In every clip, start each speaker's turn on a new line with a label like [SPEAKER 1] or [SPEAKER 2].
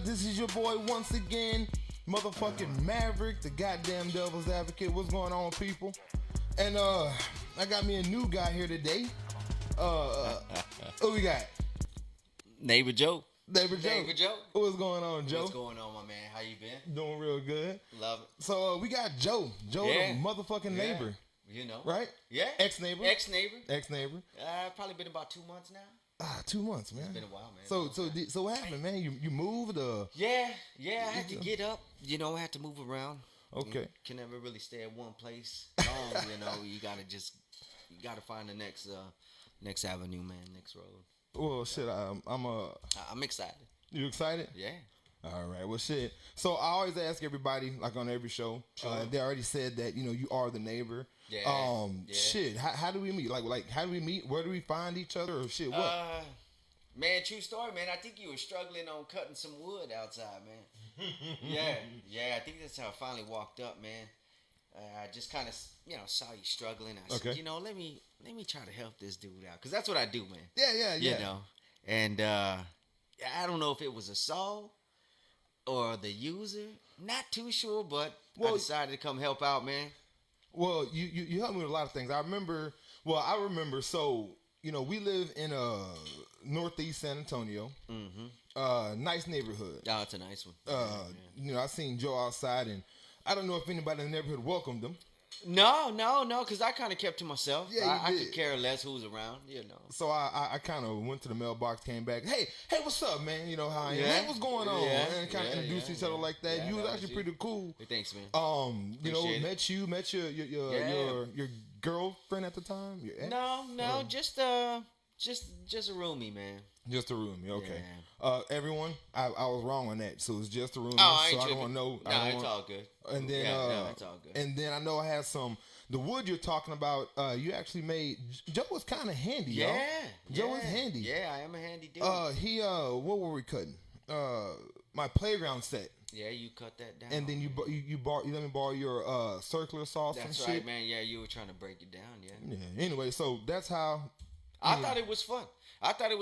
[SPEAKER 1] up? This is your boy once again, motherfucking Maverick, the goddamn devil's advocate. What's going on, people? And I got me a new guy here today. Who we got?
[SPEAKER 2] Neighbor Joe.
[SPEAKER 1] Neighbor Joe. What's going on, Joe?
[SPEAKER 2] What's going on, my man? How you been?
[SPEAKER 1] Doing real good.
[SPEAKER 2] Love it.
[SPEAKER 1] So we got Joe. Joe, the motherfucking neighbor.
[SPEAKER 2] You know.
[SPEAKER 1] Right?
[SPEAKER 2] Yeah.
[SPEAKER 1] Ex-neighbor.
[SPEAKER 2] Probably been about 2 months now.
[SPEAKER 1] 2 months, man.
[SPEAKER 2] It's been a while, man.
[SPEAKER 1] So what happened, man? You moved?
[SPEAKER 2] Yeah. I had to get up. You know, I had to move around.
[SPEAKER 1] Okay.
[SPEAKER 2] You can never really stay at one place long. You know, you gotta find the next avenue, man, next road.
[SPEAKER 1] Well, shit.
[SPEAKER 2] I'm excited.
[SPEAKER 1] You excited?
[SPEAKER 2] Yeah.
[SPEAKER 1] All right. Well, shit. So I always ask everybody, like on every show, they already said that you are the neighbor.
[SPEAKER 2] Yeah.
[SPEAKER 1] Shit. How do we meet? Like how do we meet? Where do we find each other? Or shit? What?
[SPEAKER 2] Man, true story, man. I think you were struggling on cutting some wood outside, man. Yeah. I think that's how I finally walked up, man. I just kind of, saw you struggling. I said, let me try to help this dude out, because that's what I do, man.
[SPEAKER 1] Yeah.
[SPEAKER 2] You know, and I don't know if it was a soul or the user. Not too sure, but I decided to come help out, man.
[SPEAKER 1] Well, you helped me with a lot of things. I remember. So we live in northeast San Antonio. Mm-hmm. Nice neighborhood.
[SPEAKER 2] Oh, it's a nice one.
[SPEAKER 1] I seen Joe outside, and I don't know if anybody in the neighborhood welcomed him.
[SPEAKER 2] No, because I kind of kept to myself.
[SPEAKER 1] Yeah,
[SPEAKER 2] I could care less who's around,
[SPEAKER 1] So I kind of went to the mailbox, came back. Hey, what's up, man? You know how I am.
[SPEAKER 2] Yeah.
[SPEAKER 1] Hey, what's going on?
[SPEAKER 2] Yeah.
[SPEAKER 1] And kind of introduced each other like that.
[SPEAKER 2] Yeah,
[SPEAKER 1] you was
[SPEAKER 2] that
[SPEAKER 1] actually
[SPEAKER 2] was
[SPEAKER 1] pretty cool.
[SPEAKER 2] Hey, thanks, man.
[SPEAKER 1] Met your girlfriend at the time.
[SPEAKER 2] No, just a roomie, man.
[SPEAKER 1] Just a roomie, okay. Yeah. Everyone, I was wrong on that. So it's just a roomie.
[SPEAKER 2] Oh,
[SPEAKER 1] I don't know.
[SPEAKER 2] It's all good.
[SPEAKER 1] And then,
[SPEAKER 2] it's all good.
[SPEAKER 1] And then I know I had some. The wood you're talking about, you actually made. Joe was kind of handy, y'all. Joe was handy.
[SPEAKER 2] Yeah, I am a handy dude.
[SPEAKER 1] What were we cutting? My playground set.
[SPEAKER 2] Yeah, you cut that down.
[SPEAKER 1] And then you let me borrow your circular saws.
[SPEAKER 2] That's right, man. Yeah, you were trying to break it down. Yeah.
[SPEAKER 1] Yeah. Anyway, so that's how.
[SPEAKER 2] I thought it was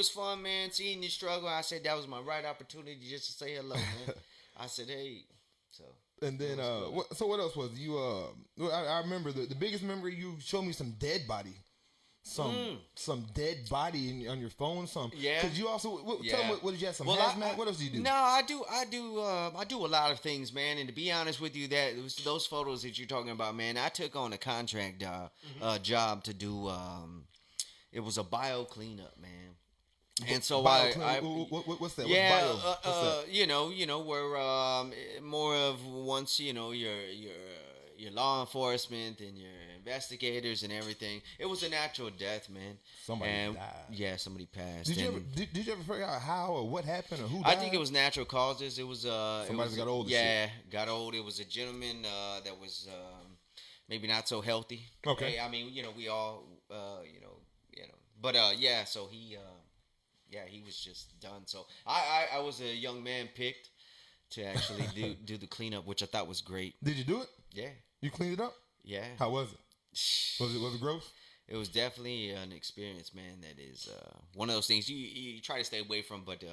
[SPEAKER 2] fun. Man. Seeing you struggle, I said that was my right opportunity just to say hello, man. I said, hey, so.
[SPEAKER 1] And then, what else was you? I remember the biggest memory. You showed me some dead body, some dead body on your phone.
[SPEAKER 2] Yeah.
[SPEAKER 1] Because you also tell me what did you have? Some hazmat. What else do you do?
[SPEAKER 2] No, I do a lot of things, man. And to be honest with you, those photos that you're talking about, man, I took on a contract job to do. It was a bio cleanup, man. And so what's that? Yeah, what's that? We're more of once your law enforcement and your investigators and everything. It was a natural death, man.
[SPEAKER 1] Somebody died.
[SPEAKER 2] Yeah, somebody passed.
[SPEAKER 1] Did you ever figure out how or what happened or who died?
[SPEAKER 2] I think it was natural causes. It was
[SPEAKER 1] somebody got old.
[SPEAKER 2] Yeah, got old. It was a gentleman that was maybe not so healthy.
[SPEAKER 1] Okay.
[SPEAKER 2] I mean, we all but so he. He was just done. So I was a young man picked to actually do the cleanup, which I thought was great.
[SPEAKER 1] Did you do it?
[SPEAKER 2] Yeah.
[SPEAKER 1] You cleaned it up?
[SPEAKER 2] Yeah.
[SPEAKER 1] How was it? Was it gross?
[SPEAKER 2] It was definitely an experience, man. That is one of those things you try to stay away from, but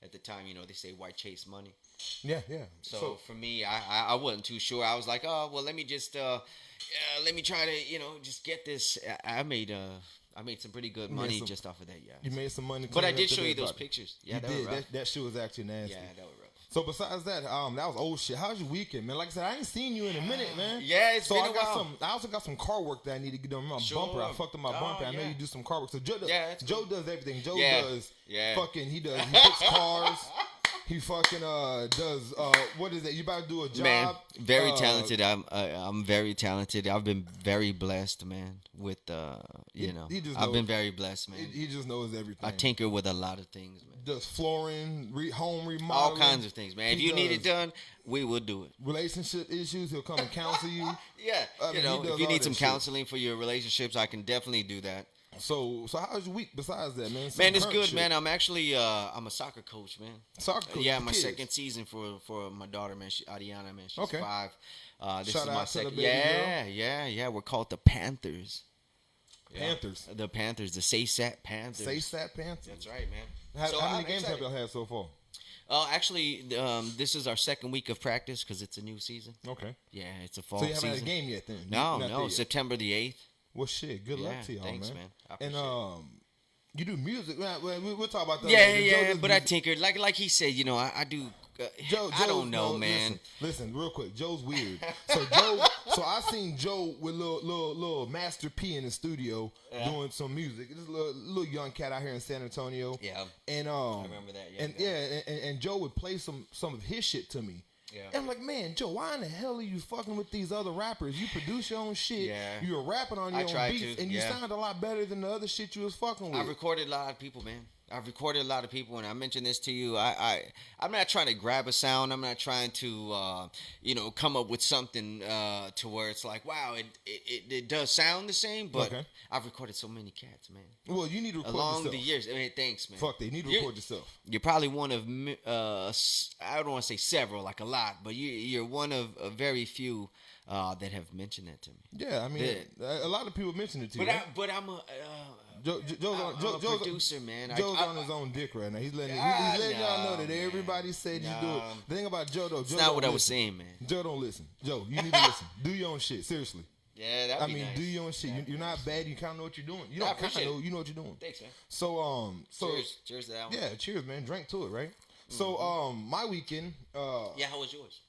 [SPEAKER 2] at the time, they say why chase money.
[SPEAKER 1] Yeah.
[SPEAKER 2] So for me, I wasn't too sure. I was like, oh well, let me just let me try to just get this. I made some pretty good money just off of that, yeah.
[SPEAKER 1] You made some money.
[SPEAKER 2] But I did show you those pictures. Yeah,
[SPEAKER 1] you did. That shit was actually nasty.
[SPEAKER 2] Yeah, that was rough.
[SPEAKER 1] So besides that, that was old shit. How's your weekend, man? Like I said, I ain't seen you in a minute, man.
[SPEAKER 2] Yeah, it's been a while.
[SPEAKER 1] I also got some car work that I need to get done. My bumper. I fucked up my bumper. I know you do some car work. So Joe does everything. Joe does fucking. He fix cars. He fucking does what is it? You about to do a job?
[SPEAKER 2] Man, very talented. I'm very talented. I've been very blessed, man. With I've been very blessed, man.
[SPEAKER 1] He just knows everything.
[SPEAKER 2] I tinker with a lot of things, man.
[SPEAKER 1] Does flooring, home remodeling,
[SPEAKER 2] all kinds of things, man. If you need it done, we will do it.
[SPEAKER 1] Relationship issues, he'll come and counsel you.
[SPEAKER 2] Yeah, if you need some counseling for your relationships, I can definitely do that.
[SPEAKER 1] So how's your week besides that, man?
[SPEAKER 2] Man, it's good, man. I'm actually I'm a soccer coach, man.
[SPEAKER 1] Soccer coach?
[SPEAKER 2] Yeah, my second season for my daughter, man. Adriana, man. She's 5. This
[SPEAKER 1] Shout
[SPEAKER 2] is my
[SPEAKER 1] out
[SPEAKER 2] second.
[SPEAKER 1] To the baby girl.
[SPEAKER 2] Yeah. We're called the Panthers.
[SPEAKER 1] Panthers.
[SPEAKER 2] The Panthers, the SASAT Panthers.
[SPEAKER 1] SASAT Panthers.
[SPEAKER 2] That's right, man.
[SPEAKER 1] How many games have y'all had so far?
[SPEAKER 2] Actually, this is our second week of practice because it's a new season.
[SPEAKER 1] Okay.
[SPEAKER 2] Yeah, it's a fall
[SPEAKER 1] season. So you
[SPEAKER 2] season.
[SPEAKER 1] haven't had a game yet then?
[SPEAKER 2] No, September the 8th.
[SPEAKER 1] Well, shit, good luck to y'all,
[SPEAKER 2] thanks,
[SPEAKER 1] man.
[SPEAKER 2] I appreciate
[SPEAKER 1] it. You do music. We'll talk about that.
[SPEAKER 2] Yeah, but I tinkered. Like he said, I do. I don't know, man.
[SPEAKER 1] Listen, real quick. Joe's weird. So I seen Joe with little Master P in the studio doing some music. This little young cat out here in San Antonio.
[SPEAKER 2] Yeah.
[SPEAKER 1] And
[SPEAKER 2] I remember that. Yeah.
[SPEAKER 1] And Joe would play some of his shit to me.
[SPEAKER 2] Yeah.
[SPEAKER 1] And I'm like, man, Joe, why in the hell are you fucking with these other rappers? You produce your own shit.
[SPEAKER 2] Yeah.
[SPEAKER 1] You're rapping on your own beats, and you sound a lot better than the other shit you was fucking with.
[SPEAKER 2] I recorded a lot of people, man. I've recorded a lot of people, and I mentioned this to you. I'm not trying to grab a sound. I'm not trying to, come up with something to where it's like, wow, it does sound the same. But I've recorded so many cats, man.
[SPEAKER 1] Well, you need to record
[SPEAKER 2] along
[SPEAKER 1] yourself.
[SPEAKER 2] The years. I mean, thanks, man.
[SPEAKER 1] Fuck that. You need to record yourself.
[SPEAKER 2] You're probably one of, I don't want to say several, like a lot, but you're one of a very few that have mentioned that to me.
[SPEAKER 1] Yeah, I mean, a lot of people mention it to you.
[SPEAKER 2] But I'm a.
[SPEAKER 1] Joe's
[SPEAKER 2] a producer, man.
[SPEAKER 1] Joe's on his own dick right now. He's letting y'all know that everybody said you do it. The thing about Joe, though, Joe
[SPEAKER 2] not what I was saying, man.
[SPEAKER 1] Joe don't listen. Joe, you need to listen. Do your own shit, seriously.
[SPEAKER 2] Yeah, that'd be nice.
[SPEAKER 1] Do your own shit. You're not bad. You kind of know what you're doing. You don't kind of know. You know what you're doing.
[SPEAKER 2] Thanks, man.
[SPEAKER 1] So
[SPEAKER 2] cheers to that one.
[SPEAKER 1] Yeah, cheers, man. Drink to it, right? Mm-hmm. So my weekend.
[SPEAKER 2] Yeah, how was yours?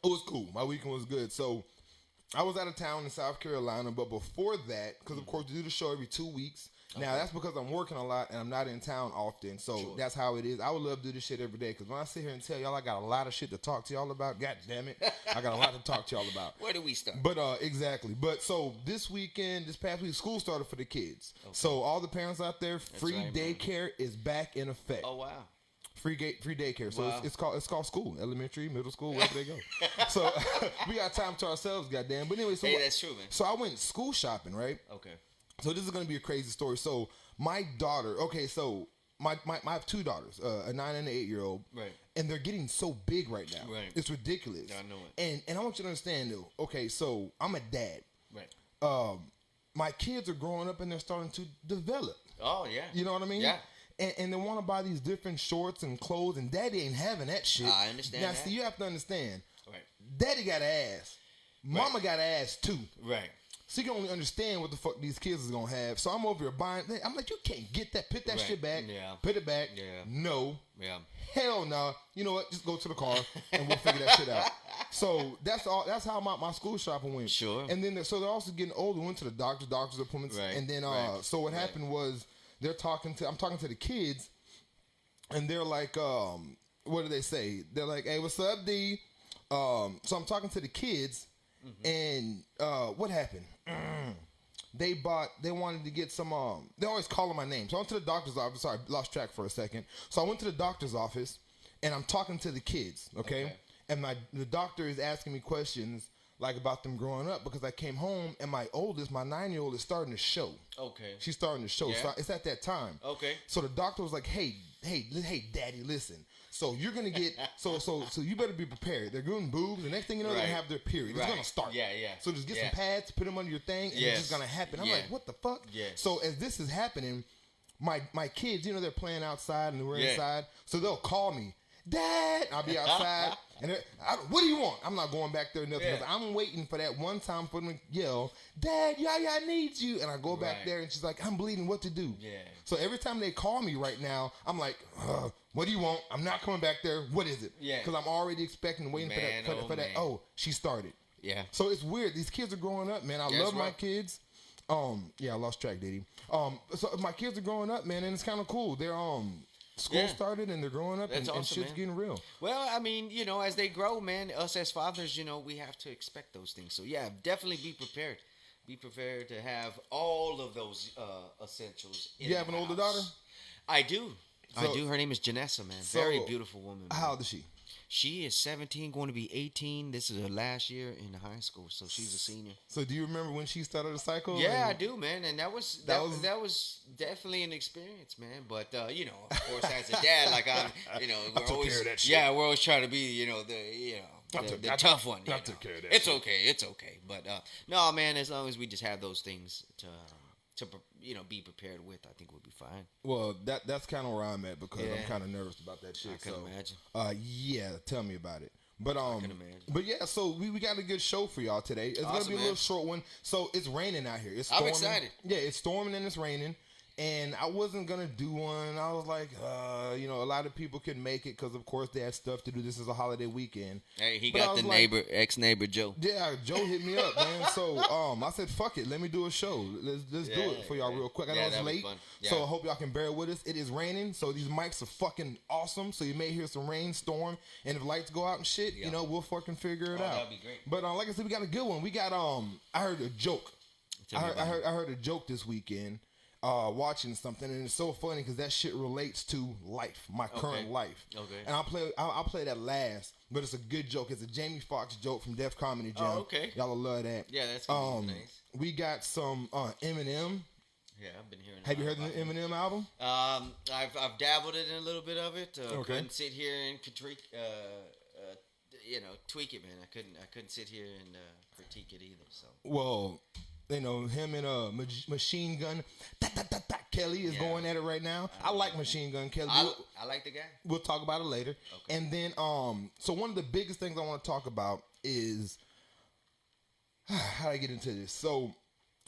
[SPEAKER 1] It was cool. My weekend was good. So I was out of town in South Carolina, but before that, because of course we do the show every 2 weeks. Okay. Now that's because I'm working a lot and I'm not in town often, so that's how it is. I would love to do this shit every day because when I sit here and tell y'all I got a lot of shit to talk to y'all about, god damn it, I got a lot to talk to y'all about.
[SPEAKER 2] Where do we start?
[SPEAKER 1] But exactly. But so this past week, school started for the kids. Okay. So all the parents out there, free daycare is back in effect.
[SPEAKER 2] Oh wow.
[SPEAKER 1] Free daycare. So it's called school, elementary, middle school, wherever they go. So we got time to ourselves, goddamn. But anyway, so
[SPEAKER 2] that's true, man.
[SPEAKER 1] So I went school shopping, right?
[SPEAKER 2] Okay.
[SPEAKER 1] So this is gonna be a crazy story. So my daughter, so I have two daughters, a 9 and an 8-year-old,
[SPEAKER 2] right?
[SPEAKER 1] And they're getting so big right now,
[SPEAKER 2] right?
[SPEAKER 1] It's ridiculous.
[SPEAKER 2] I know it.
[SPEAKER 1] And I want you to understand though. Okay, so I'm a dad,
[SPEAKER 2] right?
[SPEAKER 1] My kids are growing up and they're starting to develop.
[SPEAKER 2] Oh yeah.
[SPEAKER 1] You know what I mean?
[SPEAKER 2] Yeah.
[SPEAKER 1] And they want to buy these different shorts and clothes, and Daddy ain't having that shit.
[SPEAKER 2] I understand.
[SPEAKER 1] Now, see, you have to understand.
[SPEAKER 2] Right.
[SPEAKER 1] Daddy got an ass. Mama got an ass too.
[SPEAKER 2] Right.
[SPEAKER 1] So you can only understand what the fuck these kids is gonna have. So I'm over here buying. I'm like, you can't get that. Put that shit back.
[SPEAKER 2] Yeah.
[SPEAKER 1] Put it back.
[SPEAKER 2] Yeah.
[SPEAKER 1] No.
[SPEAKER 2] Yeah.
[SPEAKER 1] Hell no. You know what? Just go to the car and we'll figure that shit out. So that's all. That's how my school shopping went.
[SPEAKER 2] Sure.
[SPEAKER 1] And then so they're also getting older. Went to the doctor's appointments.
[SPEAKER 2] Right.
[SPEAKER 1] And then so what happened was I'm talking to the kids, and they're like, what do they say? They're like, hey, what's up, D? So I'm talking to the kids. Mm-hmm. And what happened? They wanted to get some, they're always calling my name. So I went to the doctor's office. Sorry, I lost track for a second. So I went to the doctor's office, and I'm talking to the kids, okay? And the doctor is asking me questions, like about them growing up, because I came home, and my oldest, my 9-year-old, is starting to show. Okay. She's starting to show. Yeah. So it's at that time. Okay. So the doctor was like, hey, Daddy, listen. So you're gonna get so you better be prepared. They're getting boobs. The next thing you know, they're gonna have their period. It's gonna start.
[SPEAKER 2] Yeah.
[SPEAKER 1] So just get some pads, put them under your thing, and it's just gonna happen. I'm like, what the fuck? Yeah. So as this is happening, my kids, they're playing outside and we're inside. So they'll call me, Dad. I'll be outside, and what do you want? I'm not going back there. Nothing. I'm waiting for that one time for them to yell, Dad, Yaya needs you. And I go back there, and she's like, I'm bleeding. What to do? Yeah. So every time they call me right now, I'm like, what do you want? I'm not coming back there. What is it? Yeah. Because I'm already expecting, waiting for that. Oh, she started. Yeah. So it's weird. These kids are growing up, man. I love my kids. I lost track, Diddy. So my kids are growing up, man, and it's kind of cool. They're school started and they're growing up, and shit's getting real. Well,
[SPEAKER 2] I mean, as they grow, man, us as fathers, we have to expect those things. So yeah, definitely be prepared. Be prepared to have all of those essentials.
[SPEAKER 1] You have an older daughter?
[SPEAKER 2] I do. Her name is Janessa, man. Very beautiful woman. Man.
[SPEAKER 1] How old is she?
[SPEAKER 2] She is 17, going to be 18. This is her last year in high school, so she's a senior.
[SPEAKER 1] So do you remember when she started the cycle?
[SPEAKER 2] Yeah, I do, man. And that was definitely an experience, man. But of course, as a dad, like we're always care of that shit. Yeah, we're always trying to be, the tough one. I took care of that. It's okay. But no, man. As long as we just have those things to to be prepared with, I think we'll be fine.
[SPEAKER 1] Well, that's kind of where I'm at because I'm kind of nervous about that shit.
[SPEAKER 2] I can imagine.
[SPEAKER 1] Yeah, tell me about it. But but yeah, so we got a good show for y'all today. It's gonna be a little short one. So it's raining out here. It's storming.
[SPEAKER 2] I'm excited.
[SPEAKER 1] Yeah, it's storming and it's raining. And I wasn't gonna do one. I was like, a lot of people couldn't make it because, of course, they had stuff to do. This is a holiday weekend.
[SPEAKER 2] Hey, he got the ex-neighbor Joe.
[SPEAKER 1] Yeah, Joe hit me up, man. So I said, fuck it, let me do a show. Let's do it for y'all real quick. I know it's late, so I hope y'all can bear with us. It is raining, so these mics are fucking awesome. So you may hear some rainstorm, and if lights go out and shit, we'll fucking figure it out.
[SPEAKER 2] That'd be great.
[SPEAKER 1] But like I said, we got a good one. We got I heard a joke. I heard a joke this weekend. Watching something, and it's so funny because that shit relates to life, my current life. Okay. And I'll play that last, but it's a good joke. It's a Jamie Foxx joke from Def Comedy Jam.
[SPEAKER 2] Oh, okay.
[SPEAKER 1] Y'all will love that.
[SPEAKER 2] Yeah, that's gonna be nice.
[SPEAKER 1] We got some Eminem.
[SPEAKER 2] Yeah, I've been hearing.
[SPEAKER 1] Have you heard the Eminem album?
[SPEAKER 2] I've dabbled in a little bit of it. Couldn't sit here and critique, tweak it, man. I couldn't sit here and critique it either. So.
[SPEAKER 1] Well. Him and Machine Gun Kelly is going at it right now. I like Machine Gun Kelly.
[SPEAKER 2] I like the guy.
[SPEAKER 1] We'll talk about it later. Okay. And then, so one of the biggest things I want to talk about is how do I get into this? So,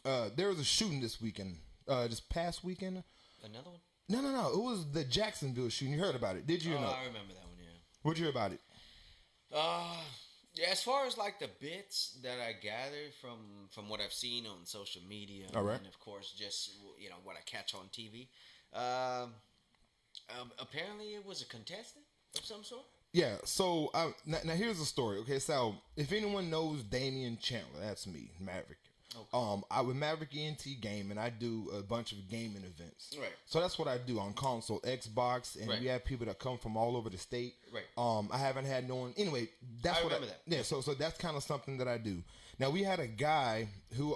[SPEAKER 1] there was a shooting this weekend, this past weekend.
[SPEAKER 2] Another one?
[SPEAKER 1] No. It was the Jacksonville shooting. You heard about it? Did you?
[SPEAKER 2] I remember that one. Yeah.
[SPEAKER 1] What'd you hear about it?
[SPEAKER 2] Yeah, as far as like the bits that I gathered from what I've seen on social media, and of course just what I catch on TV, apparently it was a contestant of some sort.
[SPEAKER 1] Yeah. So now here's the story. Okay, so if anyone knows Damian Chandler, that's me, Maverick. Okay. I with Maverick ENT Gaming, I do a bunch of gaming events.
[SPEAKER 2] Right.
[SPEAKER 1] So that's what I do on console, Xbox, and we have people that come from all over the state.
[SPEAKER 2] Right.
[SPEAKER 1] I haven't had no one. Anyway, that's
[SPEAKER 2] I
[SPEAKER 1] what
[SPEAKER 2] remember that.
[SPEAKER 1] Yeah. So that's kind of something that I do. Now we had a guy who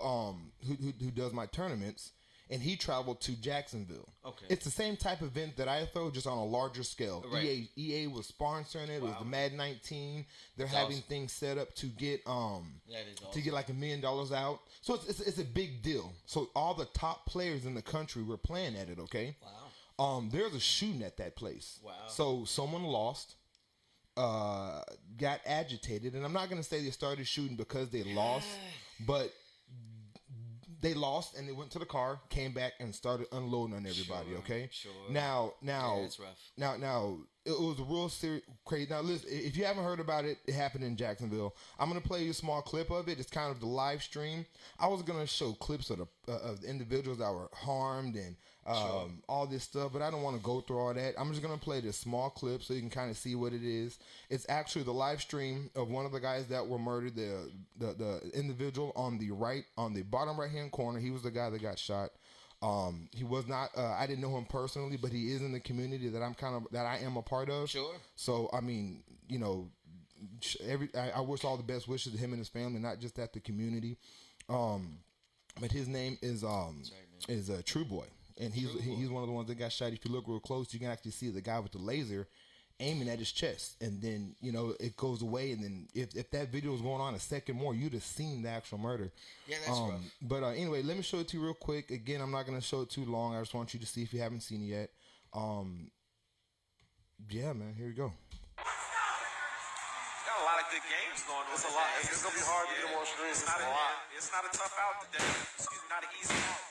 [SPEAKER 1] does my tournaments, and he traveled to Jacksonville. Okay. It's the same type of event that I throw, just on a larger scale. Right. EA was sponsoring it. Wow. It was the Madden 19. They're having things set up to get to get like $1 million out. So it's a big deal. So all the top players in the country were playing at it. Okay. Wow. There's a shooting at that place. Wow. So someone lost. Got agitated, and I'm not gonna say they started shooting because they lost, but they lost and they went to the car, came back, and started unloading on everybody. Okay. Sure. Now,
[SPEAKER 2] it's rough.
[SPEAKER 1] Now, it was a real serious, crazy. Now, listen, if you haven't heard about it, it happened in Jacksonville. I'm gonna play you a small clip of it. It's kind of the live stream. I was gonna show clips of the individuals that were harmed and all this stuff, but I don't want to go through all that. I'm just gonna play this small clip so you can kind of see what it is. It's actually the live stream of one of the guys that were murdered. The individual on the bottom right hand corner. He was the guy that got shot. He was not. I didn't know him personally, but he is in the community that I am a part of. Sure. So I mean, I wish all the best wishes to him and his family, not just at the community. But his name is True Boy. And he's one of the ones that got shot. If you look real close, you can actually see the guy with the laser aiming at his chest. And then, it goes away. And then if that video was going on a second more, you'd have seen the actual murder.
[SPEAKER 2] Yeah, that's rough.
[SPEAKER 1] But anyway, let me show it to you real quick. Again, I'm not going to show it too long. I just want you to see if you haven't seen it yet. Yeah, man, here we go.
[SPEAKER 3] Got a lot of good games going on. It's a lot. It's going to be hard to get them on streams. It's not a tough out today. Excuse me, not an easy out.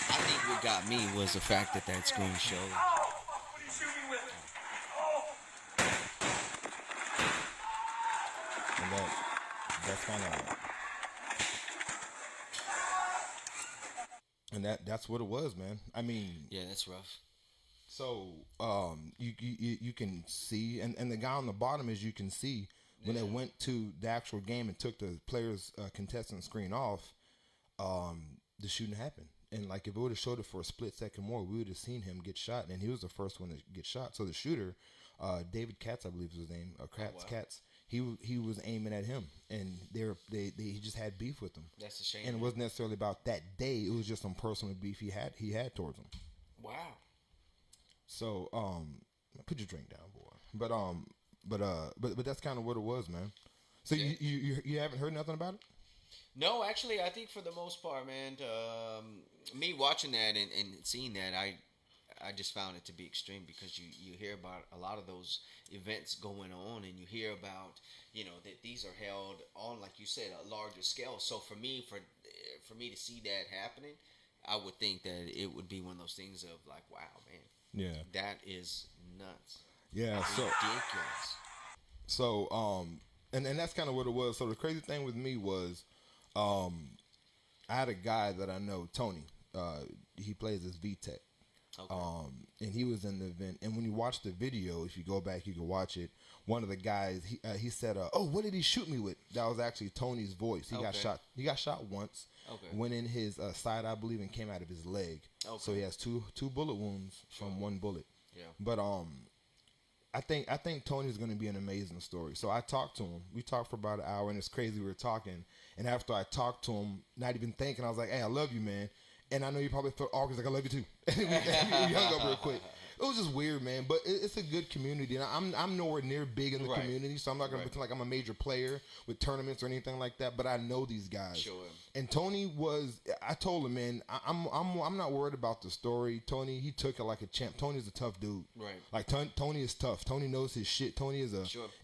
[SPEAKER 2] I think what got me was the fact that screen showed.
[SPEAKER 1] And that's kind of, and that's what it was, man. I mean,
[SPEAKER 2] yeah, that's rough.
[SPEAKER 1] So you can see, and the guy on the bottom, as you can see, when they went to the actual game and took the players' contestant screen off, the shooting happened. And like if it would have showed it for a split second more, we would have seen him get shot. And he was the first one to get shot. So the shooter, David Katz, I believe is his name, Katz. He was aiming at him, and he just had beef with him.
[SPEAKER 2] That's a shame.
[SPEAKER 1] And it wasn't necessarily about that day. It was just some personal beef he had towards him.
[SPEAKER 2] Wow.
[SPEAKER 1] So put your drink down, boy. But that's kind of what it was, man. So you haven't heard nothing about it?
[SPEAKER 2] No, actually, I think for the most part, man, me watching that and seeing that, I just found it to be extreme because you hear about a lot of those events going on, and you hear about that these are held on, like you said, a larger scale. So for me to see that happening, I would think that it would be one of those things of like, wow, man,
[SPEAKER 1] yeah, that
[SPEAKER 2] is nuts.
[SPEAKER 1] Yeah, so
[SPEAKER 2] ridiculous.
[SPEAKER 1] So and that's kind of what it was. So the crazy thing with me was, I had a guy that I know, Tony. He plays as VTech. Okay. And he was in the event. And when you watch the video, if you go back, you can watch it. One of the guys, he said, "Oh, what did he shoot me with?" That was actually Tony's voice. He got shot. He got shot once. Okay. Went in his side, I believe, and came out of his leg. Okay. So he has two bullet wounds from one bullet. Yeah. But I think Tony's going to be an amazing story. So I talked to him. We talked for about an hour, and it's crazy. We were talking, and after I talked to him, not even thinking, I was like, "Hey, I love you, man." And I know you probably felt awkward, like, "I love you too." And we hung up real quick. It was just weird, man. But it's a good community, and I'm nowhere near big in the community, so I'm not gonna pretend like I'm a major player with tournaments or anything like that. But I know these guys. Sure. And Tony was. I told him, man, I'm not worried about the story. Tony, he took it like a champ. Tony's a tough dude. Right. Like Tony is tough. Tony knows his shit. Tony is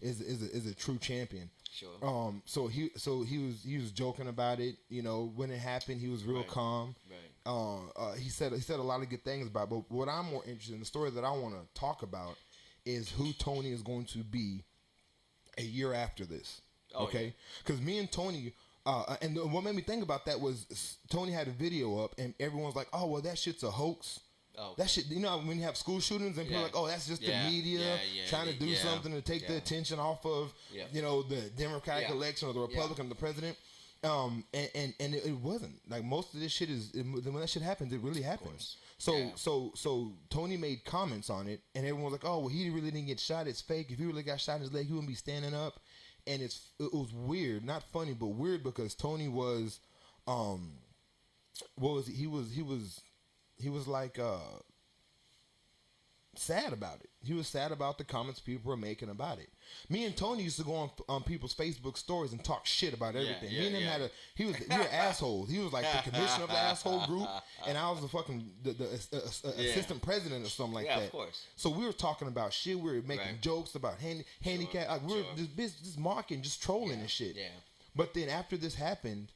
[SPEAKER 1] is a true champion. Sure. So he was joking about it. When it happened, he was real calm. Right. He said a lot of good things about it. But what I'm more interested in, the story that I want to talk about, is who Tony is going to be a year after this. Okay. Because me and Tony. And what made me think about that was Tony had a video up, and everyone's like, "Oh, well, that shit's a hoax." Oh. That shit, when you have school shootings and people are like, "Oh, that's just the media trying to do something to take the attention off of, the Democratic election or the Republican, the president." And it wasn't. Like, most of this shit is, when that shit happens, it really happens. So Tony made comments on it, and everyone was like, "Oh, well, he really didn't get shot. It's fake. If he really got shot in his leg, he wouldn't be standing up." And it was weird, not funny, but weird, because Tony was, what was he was like sad about it. He was sad about the comments people were making about it. Me and Tony used to go on people's Facebook stories and talk shit about everything. Me and him we were assholes. He was like the commissioner of the asshole group, and I was the fucking assistant president or something like that. Of course. So we were talking about shit. We were making jokes about handicap. Like, we were just mocking, just trolling and shit. Yeah. But then after this happened,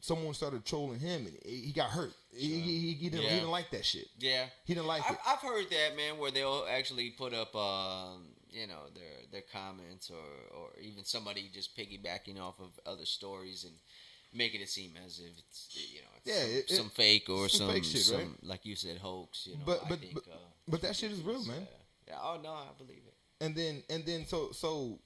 [SPEAKER 1] someone started trolling him, and he got hurt. Sure. He didn't like that shit. Yeah, he didn't like it.
[SPEAKER 2] I've heard that, man, where they'll actually put up, their comments, or even somebody just piggybacking off of other stories and making it seem as if it's some fake or some
[SPEAKER 1] fake shit, right?
[SPEAKER 2] Like you said, hoax.
[SPEAKER 1] But that shit is real, man.
[SPEAKER 2] Oh no, I believe it.
[SPEAKER 1] And then so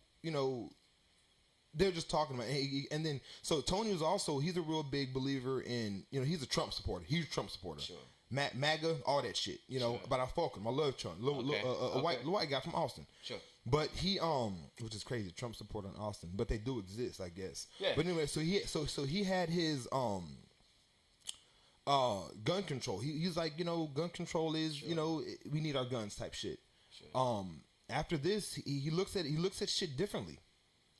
[SPEAKER 1] they're just talking about it. And then, so Tony was also, he's a real big believer in, he's a Trump supporter. Huge Trump supporter. Sure. MAGA, all that shit, sure. But I fuck him. I love Trump. A white guy from Austin. Sure. But he, which is crazy, Trump supporter in Austin. But they do exist, I guess. Yeah. But anyway, so he had his, gun control. He's like, gun control is, sure. We need our guns type shit. Sure. After this, he looks at shit differently.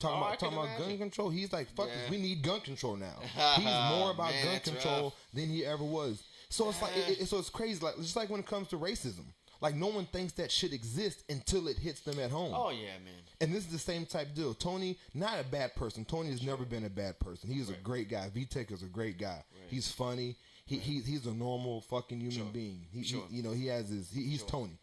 [SPEAKER 1] Talking about gun control, he's like, "Fuck this, we need gun control now." He's more about gun control than he ever was. So it's like, it's crazy. Like, just like when it comes to racism, like, no one thinks that shit exists until it hits them at home.
[SPEAKER 2] Oh yeah, man.
[SPEAKER 1] And this is the same type deal. Tony, not a bad person. Tony has never been a bad person. He is a great guy. VTech is a great guy. Right. He's funny. He's a normal fucking human being. He has he's Tony.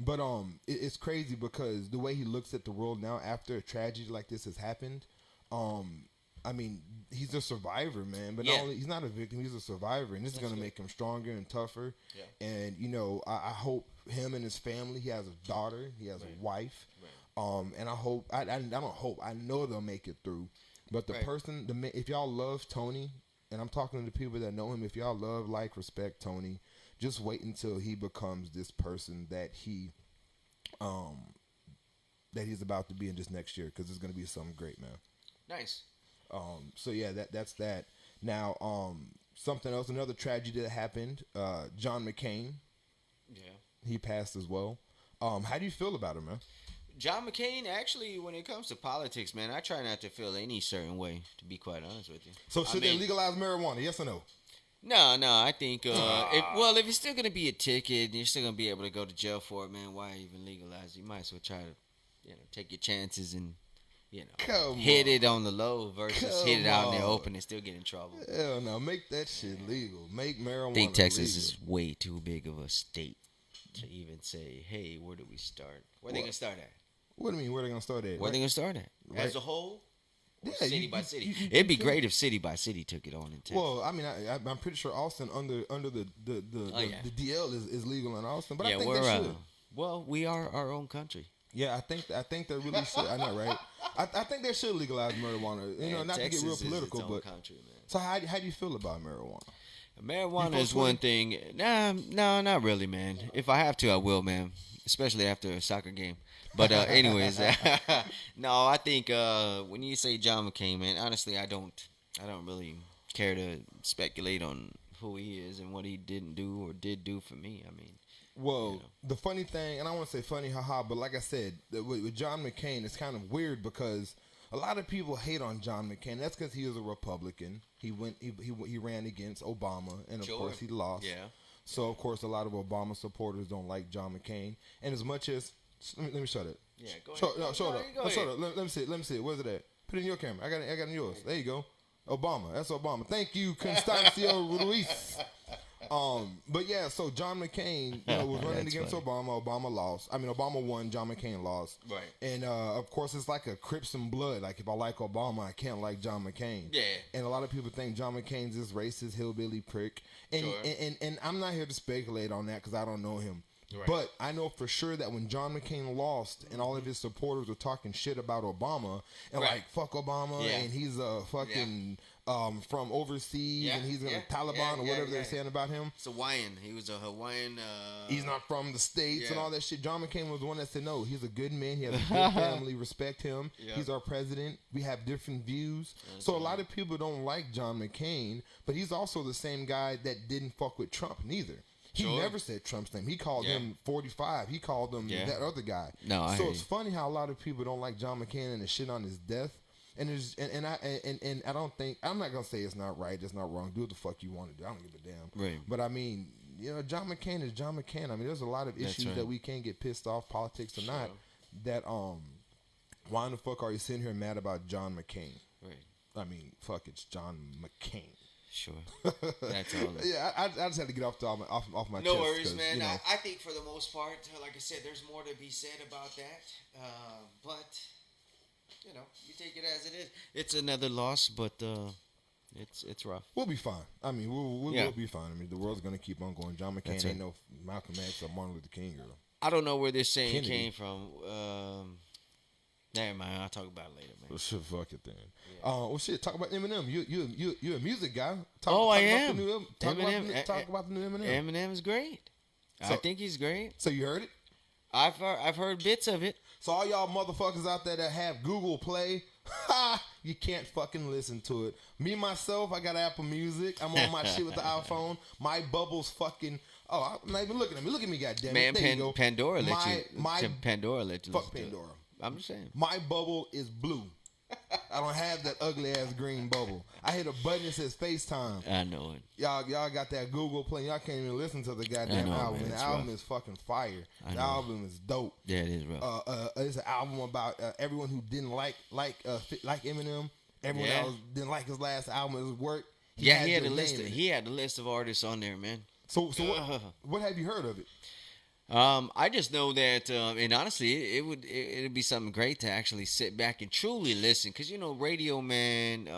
[SPEAKER 1] But it's crazy because the way he looks at the world now after a tragedy like this has happened, I mean, he's a survivor, man. But not only, he's not a victim, he's a survivor, and this is gonna make him stronger and tougher. Yeah. And I hope him and his family. He has a daughter, he has a wife, and I hope I don't hope, I know they'll make it through. But the person, if y'all love Tony, and I'm talking to the people that know him, if y'all love, like, respect Tony, just wait until he becomes this person that he's about to be in this next year, because it's going to be something great, man.
[SPEAKER 2] Nice.
[SPEAKER 1] So yeah, that's that. Now, something else, another tragedy that happened. John McCain. Yeah. He passed as well. How do you feel about him, man?
[SPEAKER 2] John McCain, actually, when it comes to politics, man, I try not to feel any certain way, to be quite honest with you.
[SPEAKER 1] So should they legalize marijuana? Yes or no?
[SPEAKER 2] No, I think if it's still gonna be a ticket and you're still gonna be able to go to jail for it, man, why even legalize it? You might as well try to, take your chances and, hit it on the low versus hit it out in the open and still get in trouble.
[SPEAKER 1] Hell no, make that shit legal. Make marijuana. I
[SPEAKER 2] think Texas is way too big of a state to even say, hey, where do we start? Where are they gonna start at?
[SPEAKER 1] What do you mean? Where are they gonna start at?
[SPEAKER 2] Where are they gonna start at? Right. As a whole?
[SPEAKER 1] Yeah,
[SPEAKER 2] city by city. It'd be great if city by city took it on in Texas.
[SPEAKER 1] Well, I mean, I'm pretty sure Austin under the DL is legal in Austin, but I think they should.
[SPEAKER 2] Well, we are our own country.
[SPEAKER 1] Yeah, I think they really should. I know, right? I think they should legalize marijuana. Not
[SPEAKER 2] Texas
[SPEAKER 1] to get real political, but
[SPEAKER 2] country, man.
[SPEAKER 1] So how do you feel about marijuana?
[SPEAKER 2] Marijuana is one thing. No, not really, man. If I have to, I will, man. Especially after a soccer game. But anyways, no, I think when you say John McCain, man, honestly, I don't really care to speculate on who he is and what he didn't do or did do for me. I mean,
[SPEAKER 1] well, the funny thing, and I want to say funny, haha, but like I said, with John McCain, it's kind of weird because a lot of people hate on John McCain. That's because he is a Republican. He ran against Obama, and of course he lost. Yeah. So of course a lot of Obama supporters don't like John McCain, and as much as let me shut it.
[SPEAKER 2] Yeah, go ahead.
[SPEAKER 1] Show it up. Let me see it. Where's it at? Put it in your camera. I got it in yours. There you go. Obama. That's Obama. Thank you, Constancio Ruiz. But yeah, so John McCain was running against funny. Obama lost. I mean, Obama won, John McCain lost.
[SPEAKER 2] Right.
[SPEAKER 1] And of course, it's like a Crips and blood. Like if I like Obama, I can't like John McCain.
[SPEAKER 2] Yeah.
[SPEAKER 1] And a lot of people think John McCain's this racist hillbilly prick. And and I'm not here to speculate on that because I don't know him. Right. But I know for sure that when John McCain lost and all of his supporters were talking shit about Obama and like fuck Obama and he's a fucking from overseas and he's in the Taliban or whatever they're saying about him.
[SPEAKER 2] It's Hawaiian. He was a Hawaiian.
[SPEAKER 1] He's not from the States and all that shit. John McCain was the one that said, no, he's a good man. He has a good family. Respect him. Yep. He's our president. We have different views. That's so a lot of people don't like John McCain, but he's also the same guy that didn't fuck with Trump neither. He never said Trump's name. He called him 45. He called him that other guy.
[SPEAKER 2] No,
[SPEAKER 1] so it's funny how a lot of people don't like John McCain and the shit on his death. And I don't think, I'm not gonna say it's not right, it's not wrong. Do what the fuck you want to do. I don't give a damn.
[SPEAKER 2] Right.
[SPEAKER 1] But I mean, John McCain is John McCain. I mean, there's a lot of issues that we can't get pissed off, politics or not. That why in the fuck are you sitting here mad about John McCain?
[SPEAKER 2] Right.
[SPEAKER 1] I mean, fuck, it's John McCain.
[SPEAKER 2] Sure. That's all.
[SPEAKER 1] Yeah, I just had to get off my chest.
[SPEAKER 2] No worries, man. I think for the most part, like I said, there's more to be said about that. But, you take it as it is. It's another loss, but it's rough.
[SPEAKER 1] We'll be fine. I mean, we'll be fine. I mean, the world's going to keep on going. John McCain ain't no Malcolm X or Martin Luther King.
[SPEAKER 2] I don't know where this saying came from. Never mind. I'll talk about it later, man.
[SPEAKER 1] Well, shit, fuck it then. Yeah. Well, shit. Talk about Eminem. You're a music guy.
[SPEAKER 2] I am.
[SPEAKER 1] Talk about the new Eminem.
[SPEAKER 2] Eminem is great. I think he's great.
[SPEAKER 1] So you heard it?
[SPEAKER 2] I've heard bits of it.
[SPEAKER 1] So all y'all motherfuckers out there that have Google Play, you can't fucking listen to it. Me myself, I got Apple Music. I'm on my shit with the iPhone. My bubble's fucking. Oh, I'm not even looking at me. Look at me, goddammit.
[SPEAKER 2] Man, Pandora let you. Pandora let you.
[SPEAKER 1] Fuck Pandora.
[SPEAKER 2] I'm just saying.
[SPEAKER 1] My bubble is blue. I don't have that ugly ass green bubble. I hit a button that says FaceTime.
[SPEAKER 2] I know it.
[SPEAKER 1] Y'all got that Google Play. Y'all can't even listen to the goddamn album. Man, the album is fucking fire. The album is dope.
[SPEAKER 2] Yeah, it is rough.
[SPEAKER 1] It's an album about everyone who didn't like Eminem. Everyone else didn't like his last album, his work.
[SPEAKER 2] He had a list. He had a list of artists on there, man.
[SPEAKER 1] So what have you heard of it?
[SPEAKER 2] I just know that, and honestly, it'd be something great to actually sit back and truly listen, because radio, man,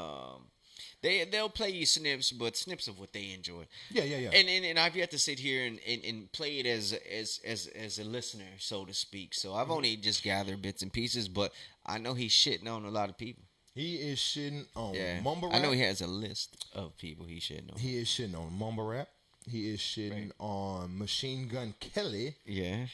[SPEAKER 2] they'll play you snips of what they enjoy.
[SPEAKER 1] Yeah.
[SPEAKER 2] And I've yet to sit here and play it as a listener, so to speak. So I've only just gathered bits and pieces, but I know he's shitting on a lot of people.
[SPEAKER 1] He is shitting on mumble rap.
[SPEAKER 2] I know he has a list of people he's shitting on.
[SPEAKER 1] He is shitting on mumble rap. He is shitting on Machine Gun Kelly.
[SPEAKER 2] Yeah.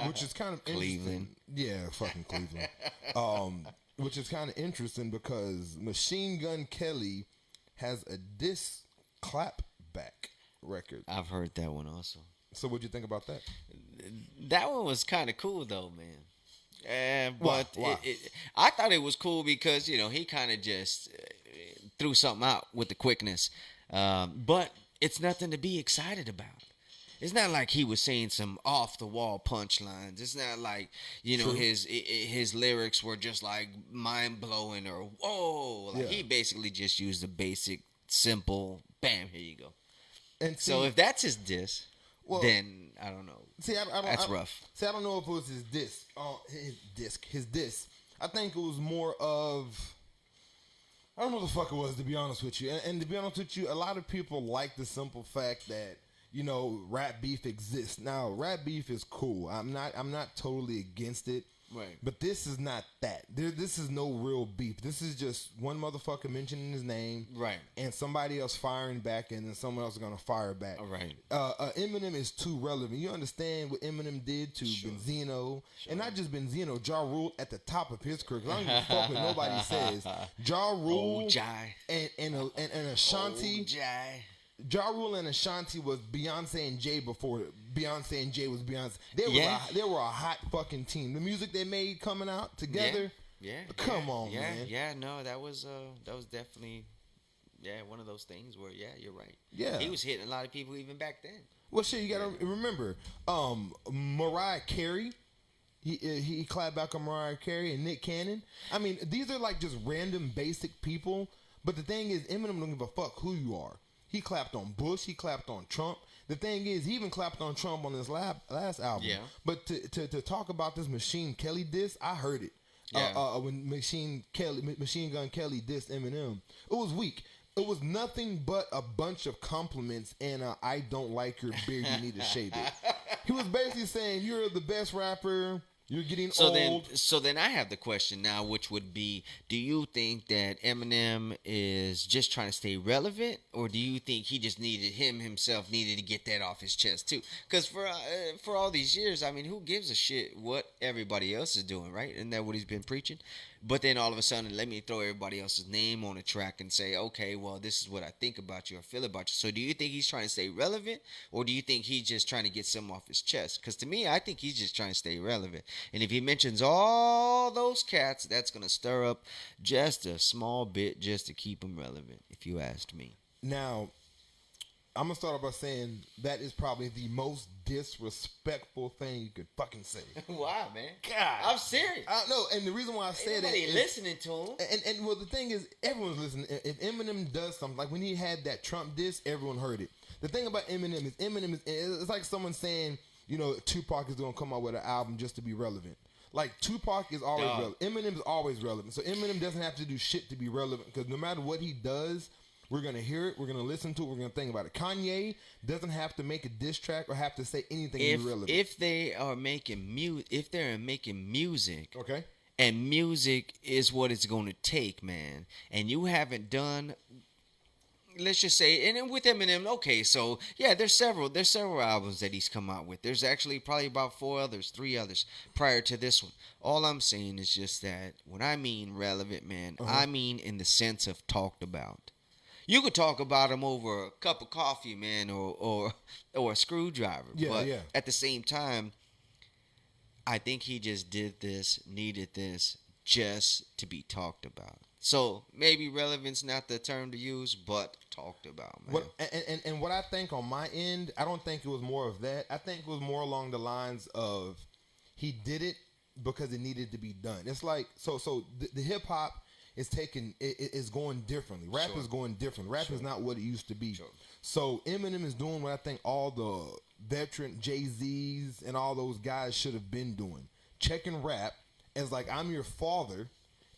[SPEAKER 1] Which is kind of
[SPEAKER 2] Cleveland.
[SPEAKER 1] Yeah, fucking Cleveland. Which is kind of interesting because Machine Gun Kelly has a diss clapback record.
[SPEAKER 2] I've heard that one also.
[SPEAKER 1] So what'd you think about that?
[SPEAKER 2] That one was kind of cool though, man. But
[SPEAKER 1] Why?
[SPEAKER 2] I thought it was cool because he kind of just threw something out with the quickness. But it's nothing to be excited about. It's not like he was saying some off the wall punchlines. It's not like his lyrics were just like mind blowing or whoa. Like he basically just used the basic, simple, bam, here you go. And so if that's his diss, then I don't know. That's rough.
[SPEAKER 1] See, I don't know if it was his diss. His diss. I think it was more of. I don't know what the fuck it was, to be honest with you. And to be honest with you, a lot of people like the simple fact that rap beef exists. Now, rap beef is cool. I'm not totally against it.
[SPEAKER 2] Right.
[SPEAKER 1] But this is not that. This is no real beef. This is just one motherfucker mentioning his name.
[SPEAKER 2] Right.
[SPEAKER 1] And somebody else firing back, and then someone else is going to fire back.
[SPEAKER 2] All right.
[SPEAKER 1] Eminem is too relevant. You understand what Eminem did to Benzino? And not just Benzino, Ja Rule at the top of his career. 'Cause I don't give a fuck what nobody says. Ja Rule and Ashanti. Ja Rule and Ashanti was Beyonce and Jay before Beyonce and Jay was Beyonce. They were a hot fucking team. The music they made coming out together. Come on, man.
[SPEAKER 2] Yeah, no, that was definitely one of those things where you're right.
[SPEAKER 1] Yeah.
[SPEAKER 2] He was hitting a lot of people even back then.
[SPEAKER 1] Well, shit, you gotta remember, Mariah Carey. He clapped back on Mariah Carey and Nick Cannon. I mean, these are like just random basic people. But the thing is, Eminem don't give a fuck who you are. He clapped on Bush. He clapped on Trump. The thing is, he even clapped on Trump on his last album. Yeah. But to talk about this Machine Kelly diss, I heard it. Yeah. When Machine Gun Kelly dissed Eminem, it was weak. It was nothing but a bunch of compliments and I don't like your beard. You need to shave it. He was basically saying you're the best rapper. You're getting old.
[SPEAKER 2] So then I have the question now, which would be, do you think that Eminem is just trying to stay relevant, or do you think he just himself needed to get that off his chest too? Because for all these years, I mean, who gives a shit what everybody else is doing, right? Isn't that what he's been preaching? But then all of a sudden, let me throw everybody else's name on a track and say, okay, well, this is what I think about you or feel about you. So do you think he's trying to stay relevant, or do you think he's just trying to get something off his chest? Because to me, I think he's just trying to stay relevant. And if he mentions all those cats, that's going to stir up just a small bit just to keep him relevant, if you asked me.
[SPEAKER 1] Now, I'm going to start off by saying that is probably the most disrespectful thing you could fucking say.
[SPEAKER 2] Why, man?
[SPEAKER 1] God.
[SPEAKER 2] I'm serious.
[SPEAKER 1] I know, and the reason why I say that is...
[SPEAKER 2] listening to him.
[SPEAKER 1] And well, the thing is, everyone's listening. If Eminem does something, like when he had that Trump diss, everyone heard it. The thing about Eminem is it's like someone saying, Tupac is going to come out with an album just to be relevant. Like, Tupac is always relevant. Eminem is always relevant. So Eminem doesn't have to do shit to be relevant, because no matter what he does... We're going to hear it. We're going to listen to it. We're going to think about it. Kanye doesn't have to make a diss track or have to say anything irrelevant.
[SPEAKER 2] If they're making music,
[SPEAKER 1] okay,
[SPEAKER 2] and music is what it's going to take, man, and you haven't done, let's just say, and then with Eminem, okay, so yeah, there's several albums that he's come out with. There's actually probably about 3 others prior to this one. All I'm saying is just that when I mean relevant, man, I mean in the sense of talked about. You could talk about him over a cup of coffee, man, or a screwdriver. But at the same time, I think he just needed this just to be talked about. So maybe relevance not the term to use, but talked about, man.
[SPEAKER 1] And what I think on my end, I don't think it was more of that. I think it was more along the lines of he did it because it needed to be done. It's like so the hip hop is going differently. Rap is going different. Rap is not what it used to be. So Eminem is doing what I think all the veteran Jay-Z's and all those guys should have been doing. Checking rap as like, I'm your father,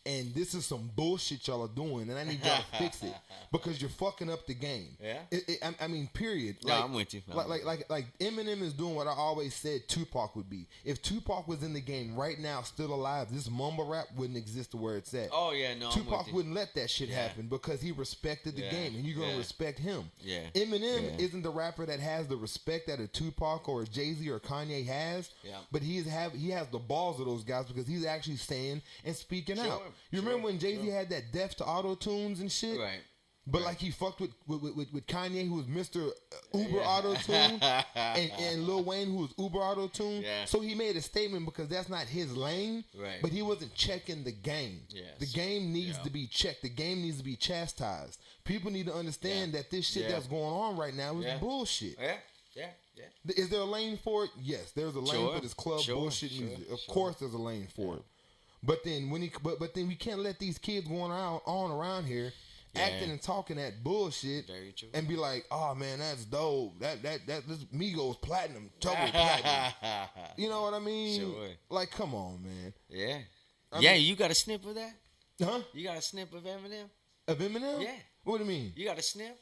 [SPEAKER 1] and this is some bullshit y'all are doing, and I need y'all to fix it because you're fucking up the game.
[SPEAKER 2] Yeah.
[SPEAKER 1] I mean, period.
[SPEAKER 2] No, I'm with you.
[SPEAKER 1] Like Eminem is doing what I always said Tupac would be. If Tupac was in the game right now, still alive, this mumble rap wouldn't exist to where it's at.
[SPEAKER 2] Oh yeah, no.
[SPEAKER 1] Tupac wouldn't let that shit happen because he respected the game, and you're gonna respect him.
[SPEAKER 2] Yeah.
[SPEAKER 1] Eminem isn't the rapper that has the respect that a Tupac or a Jay-Z or Kanye has.
[SPEAKER 2] Yeah.
[SPEAKER 1] But he has the balls of those guys because he's actually saying and speaking out. You remember when Jay-Z had that deaf to auto tunes and shit?
[SPEAKER 2] Right.
[SPEAKER 1] But like he fucked with Kanye, who was Mr. Uber Auto Tune, and Lil Wayne, who was Uber Auto Tune. Yeah. So he made a statement because that's not his lane. Right. But he wasn't checking the game. Yes. The game needs to be checked. The game needs to be chastised. People need to understand that this shit that's going on right now is bullshit. Yeah. Is there a lane for it? Yes, there's a lane for this club bullshit music. Of course, there's a lane for it. But then but then we can't let these kids going around here acting and talking that bullshit and be like, oh man, that's dope. That this Migos platinum, double platinum. You know what I mean? Sure. Like, come on, man.
[SPEAKER 2] Yeah. I mean, you got a snip of that?
[SPEAKER 1] Huh?
[SPEAKER 2] You got a snip of Eminem?
[SPEAKER 1] Of Eminem?
[SPEAKER 2] Yeah.
[SPEAKER 1] What do you mean?
[SPEAKER 2] You got a snip?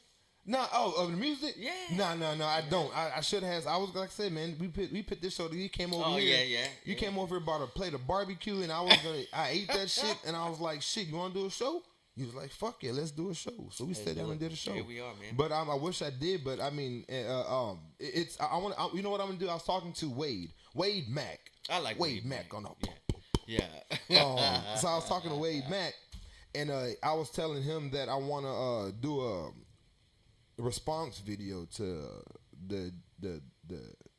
[SPEAKER 1] No, of the music?
[SPEAKER 2] Yeah.
[SPEAKER 1] No, I don't. I should have. I was like I said, man, we put this show. You came over here. You came over here, bought a plate of barbecue, and I ate that shit, and I was like, shit, you want to do a show? He was like, fuck yeah, let's do a show. So we sat down and did a show.
[SPEAKER 2] Here we are, man.
[SPEAKER 1] But I wish I did. But I mean, it's I want. You know what I'm gonna do? I was talking to Wade Mack.
[SPEAKER 2] I like
[SPEAKER 1] Wade Mack on the.
[SPEAKER 2] Yeah.
[SPEAKER 1] So I was talking to Wade Mack, and I was telling him that I want to do a response video to the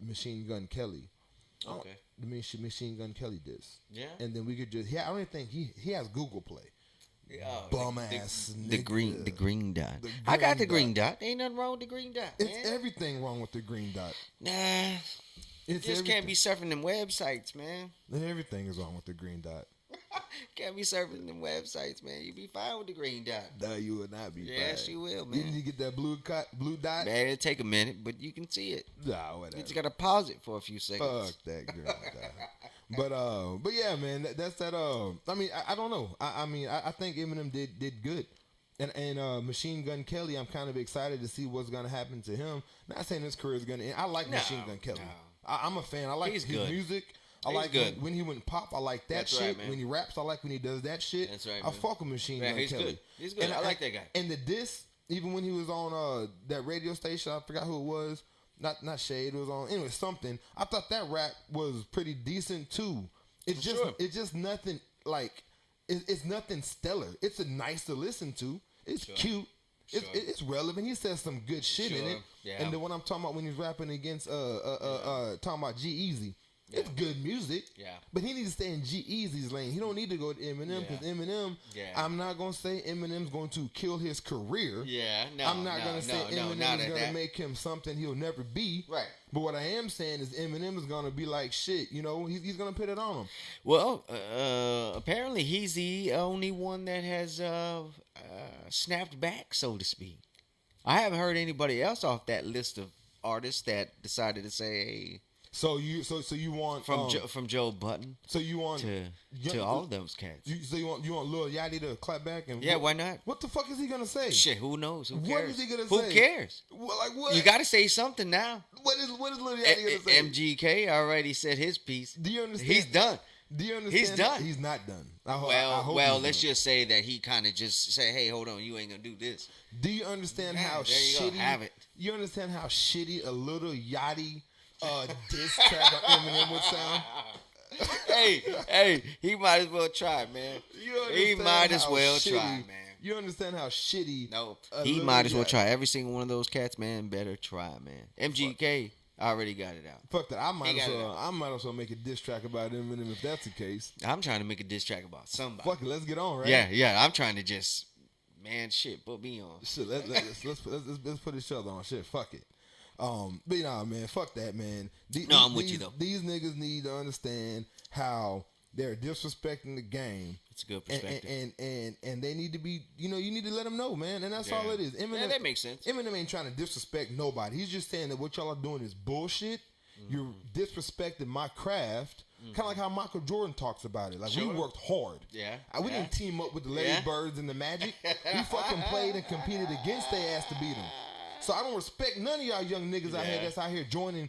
[SPEAKER 1] Machine Gun Kelly.
[SPEAKER 2] Okay.
[SPEAKER 1] The Machine Gun Kelly disc.
[SPEAKER 2] Yeah.
[SPEAKER 1] And then we could just. I don't even think he has Google Play. Bum ass nigga.
[SPEAKER 2] The green dot. I got the green dot. Ain't nothing wrong with the green dot.
[SPEAKER 1] It's everything wrong with the green dot.
[SPEAKER 2] Nah. Just can't be surfing them websites, man.
[SPEAKER 1] Everything is wrong with the green dot.
[SPEAKER 2] Can't be surfing them websites, man. You be fine with the green dot.
[SPEAKER 1] No, you would not be fine.
[SPEAKER 2] Yes, you will, man.
[SPEAKER 1] You need to get that blue dot?
[SPEAKER 2] Man, it'll take a minute, but you can see it.
[SPEAKER 1] Nah, whatever.
[SPEAKER 2] You just gotta pause it for a few seconds.
[SPEAKER 1] Fuck that green dot. But yeah, man, that's that. I mean, I don't know. I think Eminem did good, and Machine Gun Kelly. I'm kind of excited to see what's gonna happen to him. Not saying his career is gonna end. I like Machine Gun Kelly. No. I'm a fan. I like his music. I like when he went pop. I like that shit. Right, when he raps, I like when he does that shit.
[SPEAKER 2] That's right.
[SPEAKER 1] I fuck with Machine Gun Kelly.
[SPEAKER 2] Good. He's good. I like that guy.
[SPEAKER 1] And the diss, even when he was on that radio station, I forgot who it was. Not Shade. It was on anyway something. I thought that rap was pretty decent too. It's just nothing like it's nothing stellar. It's nice to listen to. It's cute. It's relevant. He says some good shit in it. Yeah. And then what I'm talking about when he's rapping against talking about G-Eazy. It's good music, but he needs to stay in G-Eazy's lane. He don't need to go to Eminem because Eminem. I'm not gonna say Eminem's going to kill his career. I'm not gonna say Eminem is gonna make him something he'll never be. Right. But what I am saying is Eminem is gonna be like shit. You know, he's gonna put it on him.
[SPEAKER 2] Well, apparently he's the only one that has snapped back, so to speak. I haven't heard anybody else off that list of artists that decided to say, hey.
[SPEAKER 1] So you want
[SPEAKER 2] from Joe Budden?
[SPEAKER 1] So you want
[SPEAKER 2] to all of those cats?
[SPEAKER 1] So you want Lil Yachty to clap back and
[SPEAKER 2] why not?
[SPEAKER 1] What the fuck is he gonna say?
[SPEAKER 2] Shit, who knows? Who cares?
[SPEAKER 1] What is he gonna say?
[SPEAKER 2] Who cares?
[SPEAKER 1] Like what?
[SPEAKER 2] You got to say something now.
[SPEAKER 1] What is Lil Yachty gonna say?
[SPEAKER 2] MGK already said his piece.
[SPEAKER 1] Do you understand?
[SPEAKER 2] He's done.
[SPEAKER 1] Do you understand?
[SPEAKER 2] He's done.
[SPEAKER 1] He's not done.
[SPEAKER 2] Well, let's just say that he kind of just say, "Hey, hold on, you ain't gonna do this."
[SPEAKER 1] Do you understand how shitty? Have it. You understand how shitty a Lil Yachty diss track on Eminem would sound?
[SPEAKER 2] hey, he might as well try, man. He might as well try, man.
[SPEAKER 1] You understand how shitty?
[SPEAKER 2] No, he might as well try. Every single one of those cats, man, better try, man. MGK already got it out.
[SPEAKER 1] Fuck that. I might as well make a diss track about Eminem if that's the case.
[SPEAKER 2] I'm trying to make a diss track about somebody.
[SPEAKER 1] Fuck it, let's get on, right?
[SPEAKER 2] Yeah. I'm trying to just, man, shit, put me on.
[SPEAKER 1] Shit, let's put each other on. Shit, fuck it. But nah, man, fuck that, man.
[SPEAKER 2] I'm with you though.
[SPEAKER 1] These niggas need to understand how they're disrespecting the game.
[SPEAKER 2] It's a good perspective.
[SPEAKER 1] And they need to be, you need to let them know, man. And that's all it is. Eminem,
[SPEAKER 2] that makes sense.
[SPEAKER 1] Eminem ain't trying to disrespect nobody. He's just saying that what y'all are doing is bullshit. Mm-hmm. You're disrespecting my craft. Mm-hmm. Kind of like how Michael Jordan talks about it. Like, we worked hard.
[SPEAKER 2] Yeah.
[SPEAKER 1] We didn't team up with the Lady Birds and the Magic. We fucking played and competed against their ass to beat them. So I don't respect none of y'all young niggas out here that's out here joining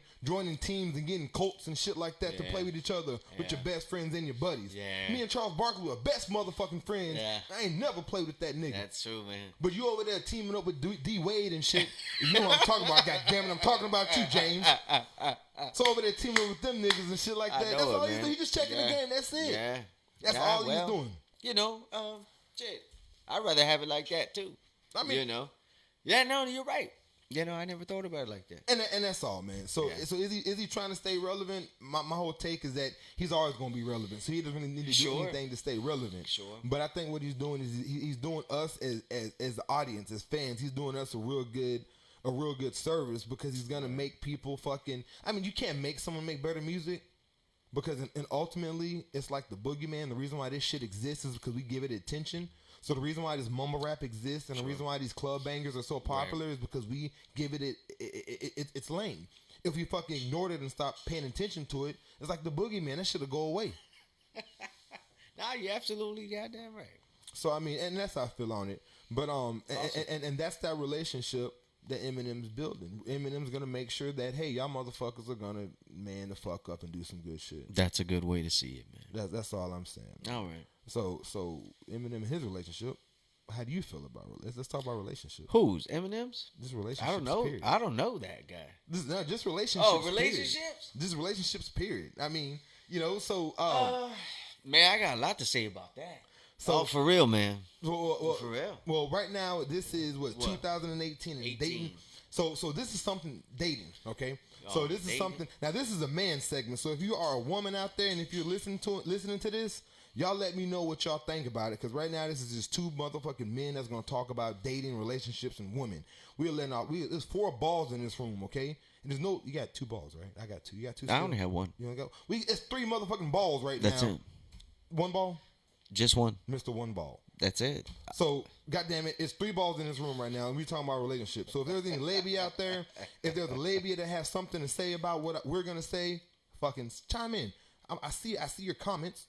[SPEAKER 1] teams and getting Colts and shit like that to play with each other with your best friends and your buddies. Yeah. Me and Charles Barkley were best motherfucking friends. Yeah. I ain't never played with that nigga.
[SPEAKER 2] That's true, man.
[SPEAKER 1] But you over there teaming up with D Wade and shit. You know what I'm talking about, goddammit. I'm talking about you, James. So over there teaming up with them niggas and shit like that. That's all he's doing. He's just checking the game. That's it. Yeah. That's all he's doing.
[SPEAKER 2] Shit. I'd rather have it like that too.
[SPEAKER 1] I mean,
[SPEAKER 2] you know. Yeah, no, you're right. You know, I never thought about it like that.
[SPEAKER 1] And that's all, man. So is he trying to stay relevant? My whole take is that he's always going to be relevant. So he doesn't really need to do anything to stay relevant.
[SPEAKER 2] Sure.
[SPEAKER 1] But I think what he's doing is he's doing us as the audience, as fans. He's doing us a real good service because he's gonna make people fucking. I mean, you can't make someone make better music because and ultimately it's like the boogeyman. The reason why this shit exists is because we give it attention. So the reason why this mumble rap exists and the reason why these club bangers are so popular is because we give it's lame. If we fucking ignored it and stopped paying attention to it, it's like the boogeyman. That shit'll go away.
[SPEAKER 2] Nah, you're absolutely goddamn right.
[SPEAKER 1] So I mean, and that's how I feel on it. But and that's that relationship that Eminem's building. Eminem's gonna make sure that hey, y'all motherfuckers are gonna man the fuck up and do some good shit.
[SPEAKER 2] That's a good way to see it, man.
[SPEAKER 1] That's all I'm saying. Man.
[SPEAKER 2] All right.
[SPEAKER 1] So Eminem and his relationship. How do you feel about it? Let's talk about relationship.
[SPEAKER 2] Whose? Eminem's?
[SPEAKER 1] Just relationships.
[SPEAKER 2] I don't know.
[SPEAKER 1] Period.
[SPEAKER 2] I don't know that guy.
[SPEAKER 1] Just relationships.
[SPEAKER 2] Oh, relationships.
[SPEAKER 1] Period. Just relationships. Period. I mean, you know. So,
[SPEAKER 2] man, I got a lot to say about that.
[SPEAKER 1] So
[SPEAKER 2] for real, man.
[SPEAKER 1] Well,
[SPEAKER 2] for real.
[SPEAKER 1] Well, right now this is 2018 and dating. So this is something dating. Okay. So this is something. Now this is a man segment. So if you are a woman out there and if you're listening to this. Y'all let me know what y'all think about it, because right now this is just two motherfucking men that's gonna talk about dating, relationships, and women. There's 4 balls in this room, okay? And there's you got 2 balls, right? I got 2. You got 2?
[SPEAKER 2] I only have 1.
[SPEAKER 1] You wanna go? It's 3 motherfucking balls right
[SPEAKER 2] That's
[SPEAKER 1] now.
[SPEAKER 2] That's it.
[SPEAKER 1] 1 ball?
[SPEAKER 2] Just 1.
[SPEAKER 1] Mr. 1 ball.
[SPEAKER 2] That's it.
[SPEAKER 1] So, goddamn it, it's 3 balls in this room right now, and we're talking about relationships. So if there's any labia out there, if there's a labia that has something to say about what we're gonna say, fucking chime in. I see your comments.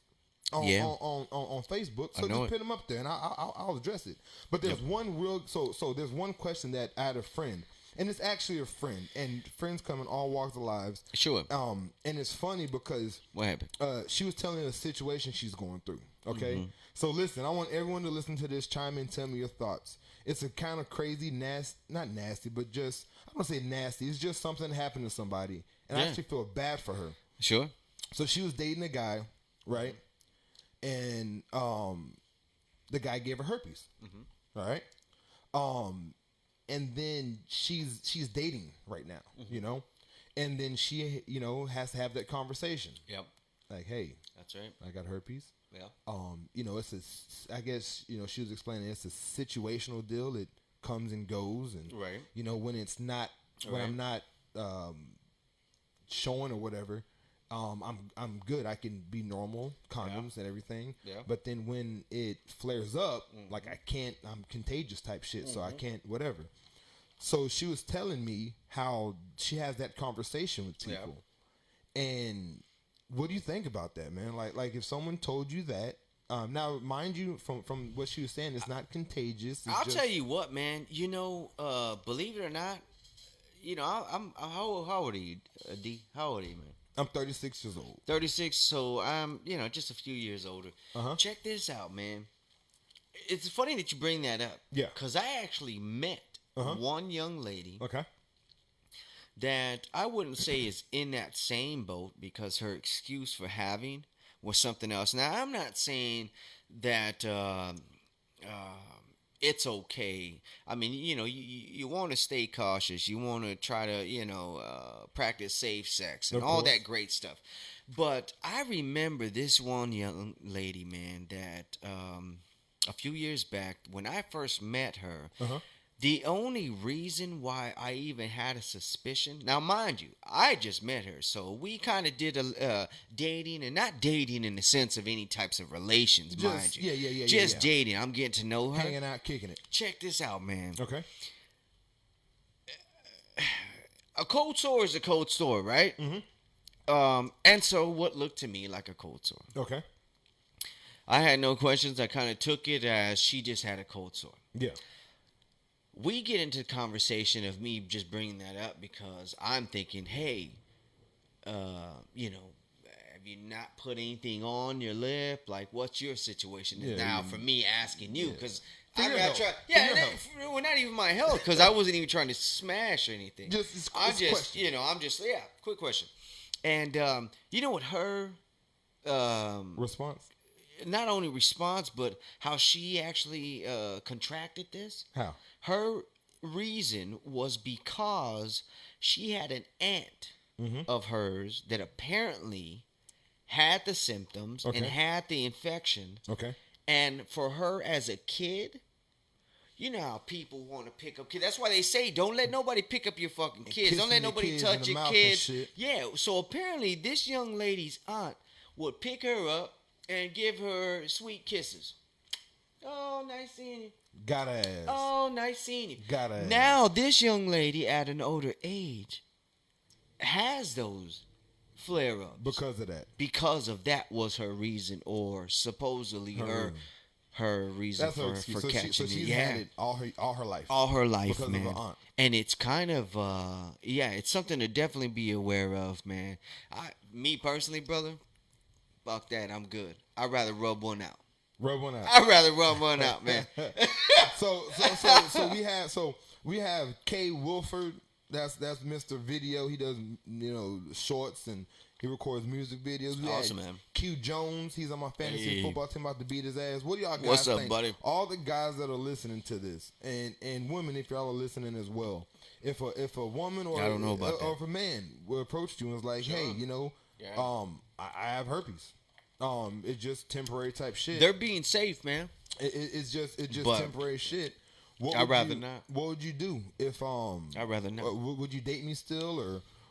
[SPEAKER 1] On Facebook, so just put them up there, and I'll address it. But there's one real, so there's one question that I had a friend, and it's actually a friend, and friends come in all walks of lives.
[SPEAKER 2] Sure.
[SPEAKER 1] And it's funny because
[SPEAKER 2] what happened?
[SPEAKER 1] She was telling a situation she's going through. Okay, so listen, I want everyone to listen to this. Chime in, tell me your thoughts. It's a kind of crazy, not nasty, but just I'm gonna say nasty. It's just something that happened to somebody, and I actually feel bad for her.
[SPEAKER 2] Sure.
[SPEAKER 1] So she was dating a guy, right? And the guy gave her herpes. All right. And then she's dating right now, you know, and then she, you know, has to have that conversation.
[SPEAKER 2] Yep.
[SPEAKER 1] Like, hey,
[SPEAKER 2] that's right.
[SPEAKER 1] I got herpes.
[SPEAKER 2] Yeah.
[SPEAKER 1] You know, I guess, you know, she was explaining it's a situational deal. It comes and goes, and
[SPEAKER 2] right.
[SPEAKER 1] You know, when it's not, when I'm not showing or whatever. I'm good. I can be normal, condoms and everything. Yeah. But then when it flares up, like I'm contagious type shit, so I can't, whatever. So she was telling me how she has that conversation with people. Yeah. And what do you think about that, man? Like if someone told you that, now mind you, from what she was saying, it's not contagious.
[SPEAKER 2] I'll tell you what, man. You know, believe it or not, you know, I'm how old are you, D? How old are you, man?
[SPEAKER 1] I'm 36 years old.
[SPEAKER 2] 36, so I'm, you know, just a few years older. Check this out, man. It's funny that you bring that up.
[SPEAKER 1] Yeah.
[SPEAKER 2] Because I actually met one young lady.
[SPEAKER 1] Okay.
[SPEAKER 2] That I wouldn't say is in that same boat because her excuse for having was something else. Now, I'm not saying that it's okay. I mean, you know, you want to stay cautious. You want to try to, you know, practice safe sex and all that great stuff. But I remember this one young lady, man, that a few years back when I first met her, the only reason why I even had a suspicion, now mind you, I just met her, so we kind of did a dating, and not dating in the sense of any types of relations, mind you.
[SPEAKER 1] Yeah.
[SPEAKER 2] Just dating. I'm getting to know her.
[SPEAKER 1] Hanging out, kicking it.
[SPEAKER 2] Check this out, man.
[SPEAKER 1] Okay.
[SPEAKER 2] A cold sore is a cold sore, right? And so what looked to me like a cold sore.
[SPEAKER 1] Okay.
[SPEAKER 2] I had no questions. I kind of took it as she just had a cold sore.
[SPEAKER 1] Yeah.
[SPEAKER 2] We get into the conversation of me just bringing that up because I'm thinking, hey, you know, have you not put anything on your lip? Like, what's your situation now for me asking you? Because I'm not trying. Well, not even my health, because I wasn't even trying to smash or anything. Quick question. And you know what her
[SPEAKER 1] response?
[SPEAKER 2] Not only response, but how she actually contracted this.
[SPEAKER 1] How?
[SPEAKER 2] Her reason was because she had an aunt of hers that apparently had the symptoms and had the infection.
[SPEAKER 1] Okay.
[SPEAKER 2] And for her as a kid, you know how people want to pick up kids. That's why they say don't let nobody pick up your fucking kids. Don't let nobody touch your kids. Yeah. So apparently this young lady's aunt would pick her up and give her sweet kisses. Oh, nice seeing you.
[SPEAKER 1] Got ass.
[SPEAKER 2] Oh, nice seeing you.
[SPEAKER 1] Got ass.
[SPEAKER 2] Now this young lady at an older age has those flare-ups.
[SPEAKER 1] Because of that.
[SPEAKER 2] Because of that was her reason, or supposedly her reason for catching it.
[SPEAKER 1] So she's had it all her life.
[SPEAKER 2] All her life,
[SPEAKER 1] because
[SPEAKER 2] man.
[SPEAKER 1] Of her aunt.
[SPEAKER 2] And it's kind of it's something to definitely be aware of, man. Me personally, brother, fuck that. I'm good. I'd rather rub one out. I'd rather rub one out, man.
[SPEAKER 1] So we have Kay Wilford. That's Mr. Video. He does shorts and he records music videos.
[SPEAKER 2] Awesome, man.
[SPEAKER 1] Q Jones. He's on my fantasy football team, about to beat his ass. What do y'all guys
[SPEAKER 2] What's up,
[SPEAKER 1] think?
[SPEAKER 2] buddy?
[SPEAKER 1] All the guys that are listening to this, and women, if y'all are listening as well. If a woman or
[SPEAKER 2] I don't know about
[SPEAKER 1] or if a man will approach you and is like, hey, I have herpes. It's just temporary type shit.
[SPEAKER 2] They're being safe, man.
[SPEAKER 1] It's just temporary shit.
[SPEAKER 2] I'd rather not.
[SPEAKER 1] What would you do if
[SPEAKER 2] I'd rather not.
[SPEAKER 1] Would you date me still,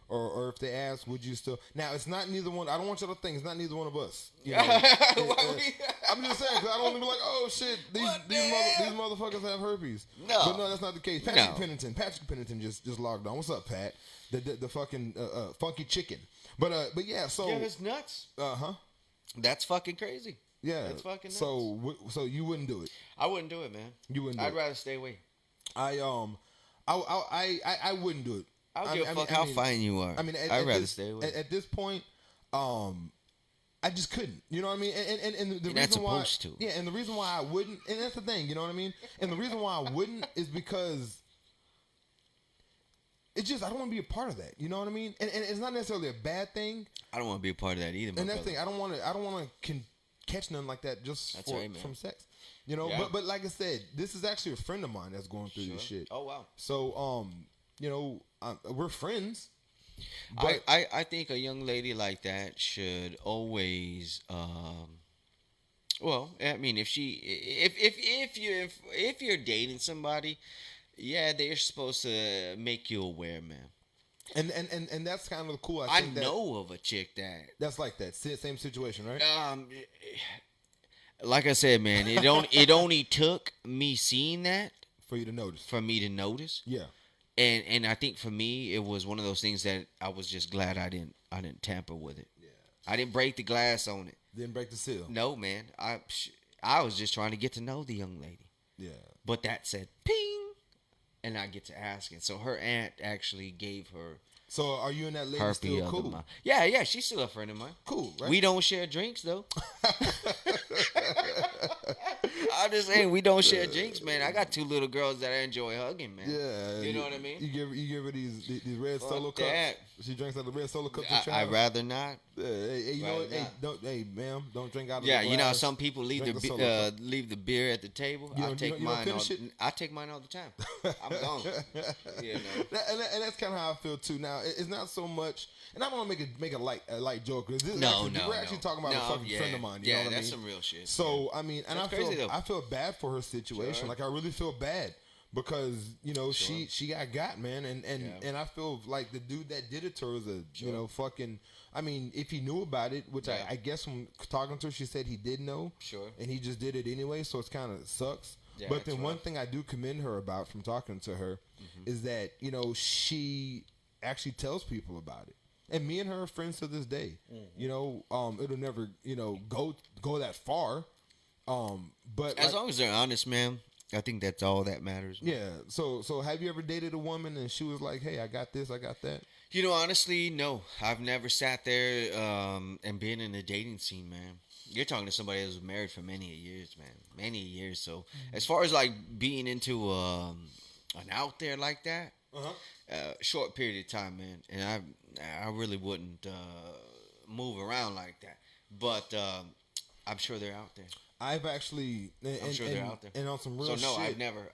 [SPEAKER 1] or if they ask, would you still? Now it's not neither one. I don't want y'all to think it's not neither one of us. You know? I'm just saying, because I don't want to be like, oh shit, these motherfuckers have herpes.
[SPEAKER 2] No,
[SPEAKER 1] but no, that's not the case. Patrick Pennington just logged on. What's up, Pat? The fucking funky chicken. But yeah, so
[SPEAKER 2] yeah, that's nuts. That's fucking crazy.
[SPEAKER 1] Yeah,
[SPEAKER 2] that's fucking nuts.
[SPEAKER 1] So you wouldn't do it?
[SPEAKER 2] I wouldn't do it, man.
[SPEAKER 1] You wouldn't.
[SPEAKER 2] I'd rather stay away.
[SPEAKER 1] I wouldn't do it.
[SPEAKER 2] I don't give a fuck how fine you are.
[SPEAKER 1] I mean,
[SPEAKER 2] I'd rather stay away.
[SPEAKER 1] At this point, I just couldn't. You know what I mean? And the
[SPEAKER 2] reason
[SPEAKER 1] why,
[SPEAKER 2] supposed to.
[SPEAKER 1] Yeah, and the reason why I wouldn't, and that's the thing. You know what I mean? And the reason why I wouldn't is because it's just I don't want to be a part of that. You know what I mean? And it's not necessarily a bad thing.
[SPEAKER 2] I don't want to be a part of that either.
[SPEAKER 1] And that's the thing. I don't want to catch nothing like that just from sex. You know,
[SPEAKER 2] yeah.
[SPEAKER 1] but like I said, this is actually a friend of mine that's going through this shit.
[SPEAKER 2] Oh wow.
[SPEAKER 1] So we're friends.
[SPEAKER 2] But I think a young lady like that should always well, I mean, if you're dating somebody, yeah, they're supposed to make you aware, man.
[SPEAKER 1] And that's kind of cool.
[SPEAKER 2] I know of a chick
[SPEAKER 1] that's like that same situation, right?
[SPEAKER 2] Like I said, man, it only took me seeing that
[SPEAKER 1] for you to notice.
[SPEAKER 2] For me to notice.
[SPEAKER 1] Yeah.
[SPEAKER 2] And I think for me it was one of those things that I was just glad I didn't tamper with it.
[SPEAKER 1] Yeah.
[SPEAKER 2] I didn't break the glass on it.
[SPEAKER 1] Didn't break the seal.
[SPEAKER 2] No, man. I was just trying to get to know the young lady.
[SPEAKER 1] Yeah.
[SPEAKER 2] But that said ping, and I get to asking. So her aunt actually gave her.
[SPEAKER 1] So are you and that lady still cool?
[SPEAKER 2] Yeah, she's still a friend of mine.
[SPEAKER 1] Cool, right?
[SPEAKER 2] We don't share drinks though. I'm just saying we don't share drinks, man. I got two little girls that I enjoy hugging, man.
[SPEAKER 1] Yeah,
[SPEAKER 2] you know what I mean.
[SPEAKER 1] You give her these red Solo cups. She drinks out of the red Solo cups.
[SPEAKER 2] I'd rather not.
[SPEAKER 1] Hey, you know what? Hey, ma'am, don't drink out of.
[SPEAKER 2] Yeah, you know how some people leave the beer at the table. I take mine. I take mine all the time. I'm gone. You know.
[SPEAKER 1] And that's kind of how I feel too. Now it's not so much, and I don't want to make a light joke. We're actually talking about a fucking friend of mine. You know what I mean?
[SPEAKER 2] That's some real shit.
[SPEAKER 1] So I mean, and I feel bad for her situation. Sure. Like I really feel bad because she got man, and I feel like the dude that did it to her was a fucking. I mean, if he knew about it, which I guess from talking to her, she said he did know.
[SPEAKER 2] Sure. And
[SPEAKER 1] he just did it anyway, so it's kind of sucks. Yeah, but then one thing I do commend her about from talking to her is that she actually tells people about it. And me and her are friends to this day. Mm-hmm. It'll never, go that far. But
[SPEAKER 2] as long as they're honest, man, I think that's all that matters. Man.
[SPEAKER 1] Yeah. So have you ever dated a woman and she was like, "Hey, I got this, I got that"?
[SPEAKER 2] Honestly, no. I've never sat there and been in the dating scene, man. You're talking to somebody that was married for many years, man. Many years. So as far as like being into an out there like that, short period of time, man. And I really wouldn't move around like that. But I'm sure they're out there.
[SPEAKER 1] I've actually,
[SPEAKER 2] I'm sure they're out there.
[SPEAKER 1] And on some real shit.
[SPEAKER 2] So no, I've never.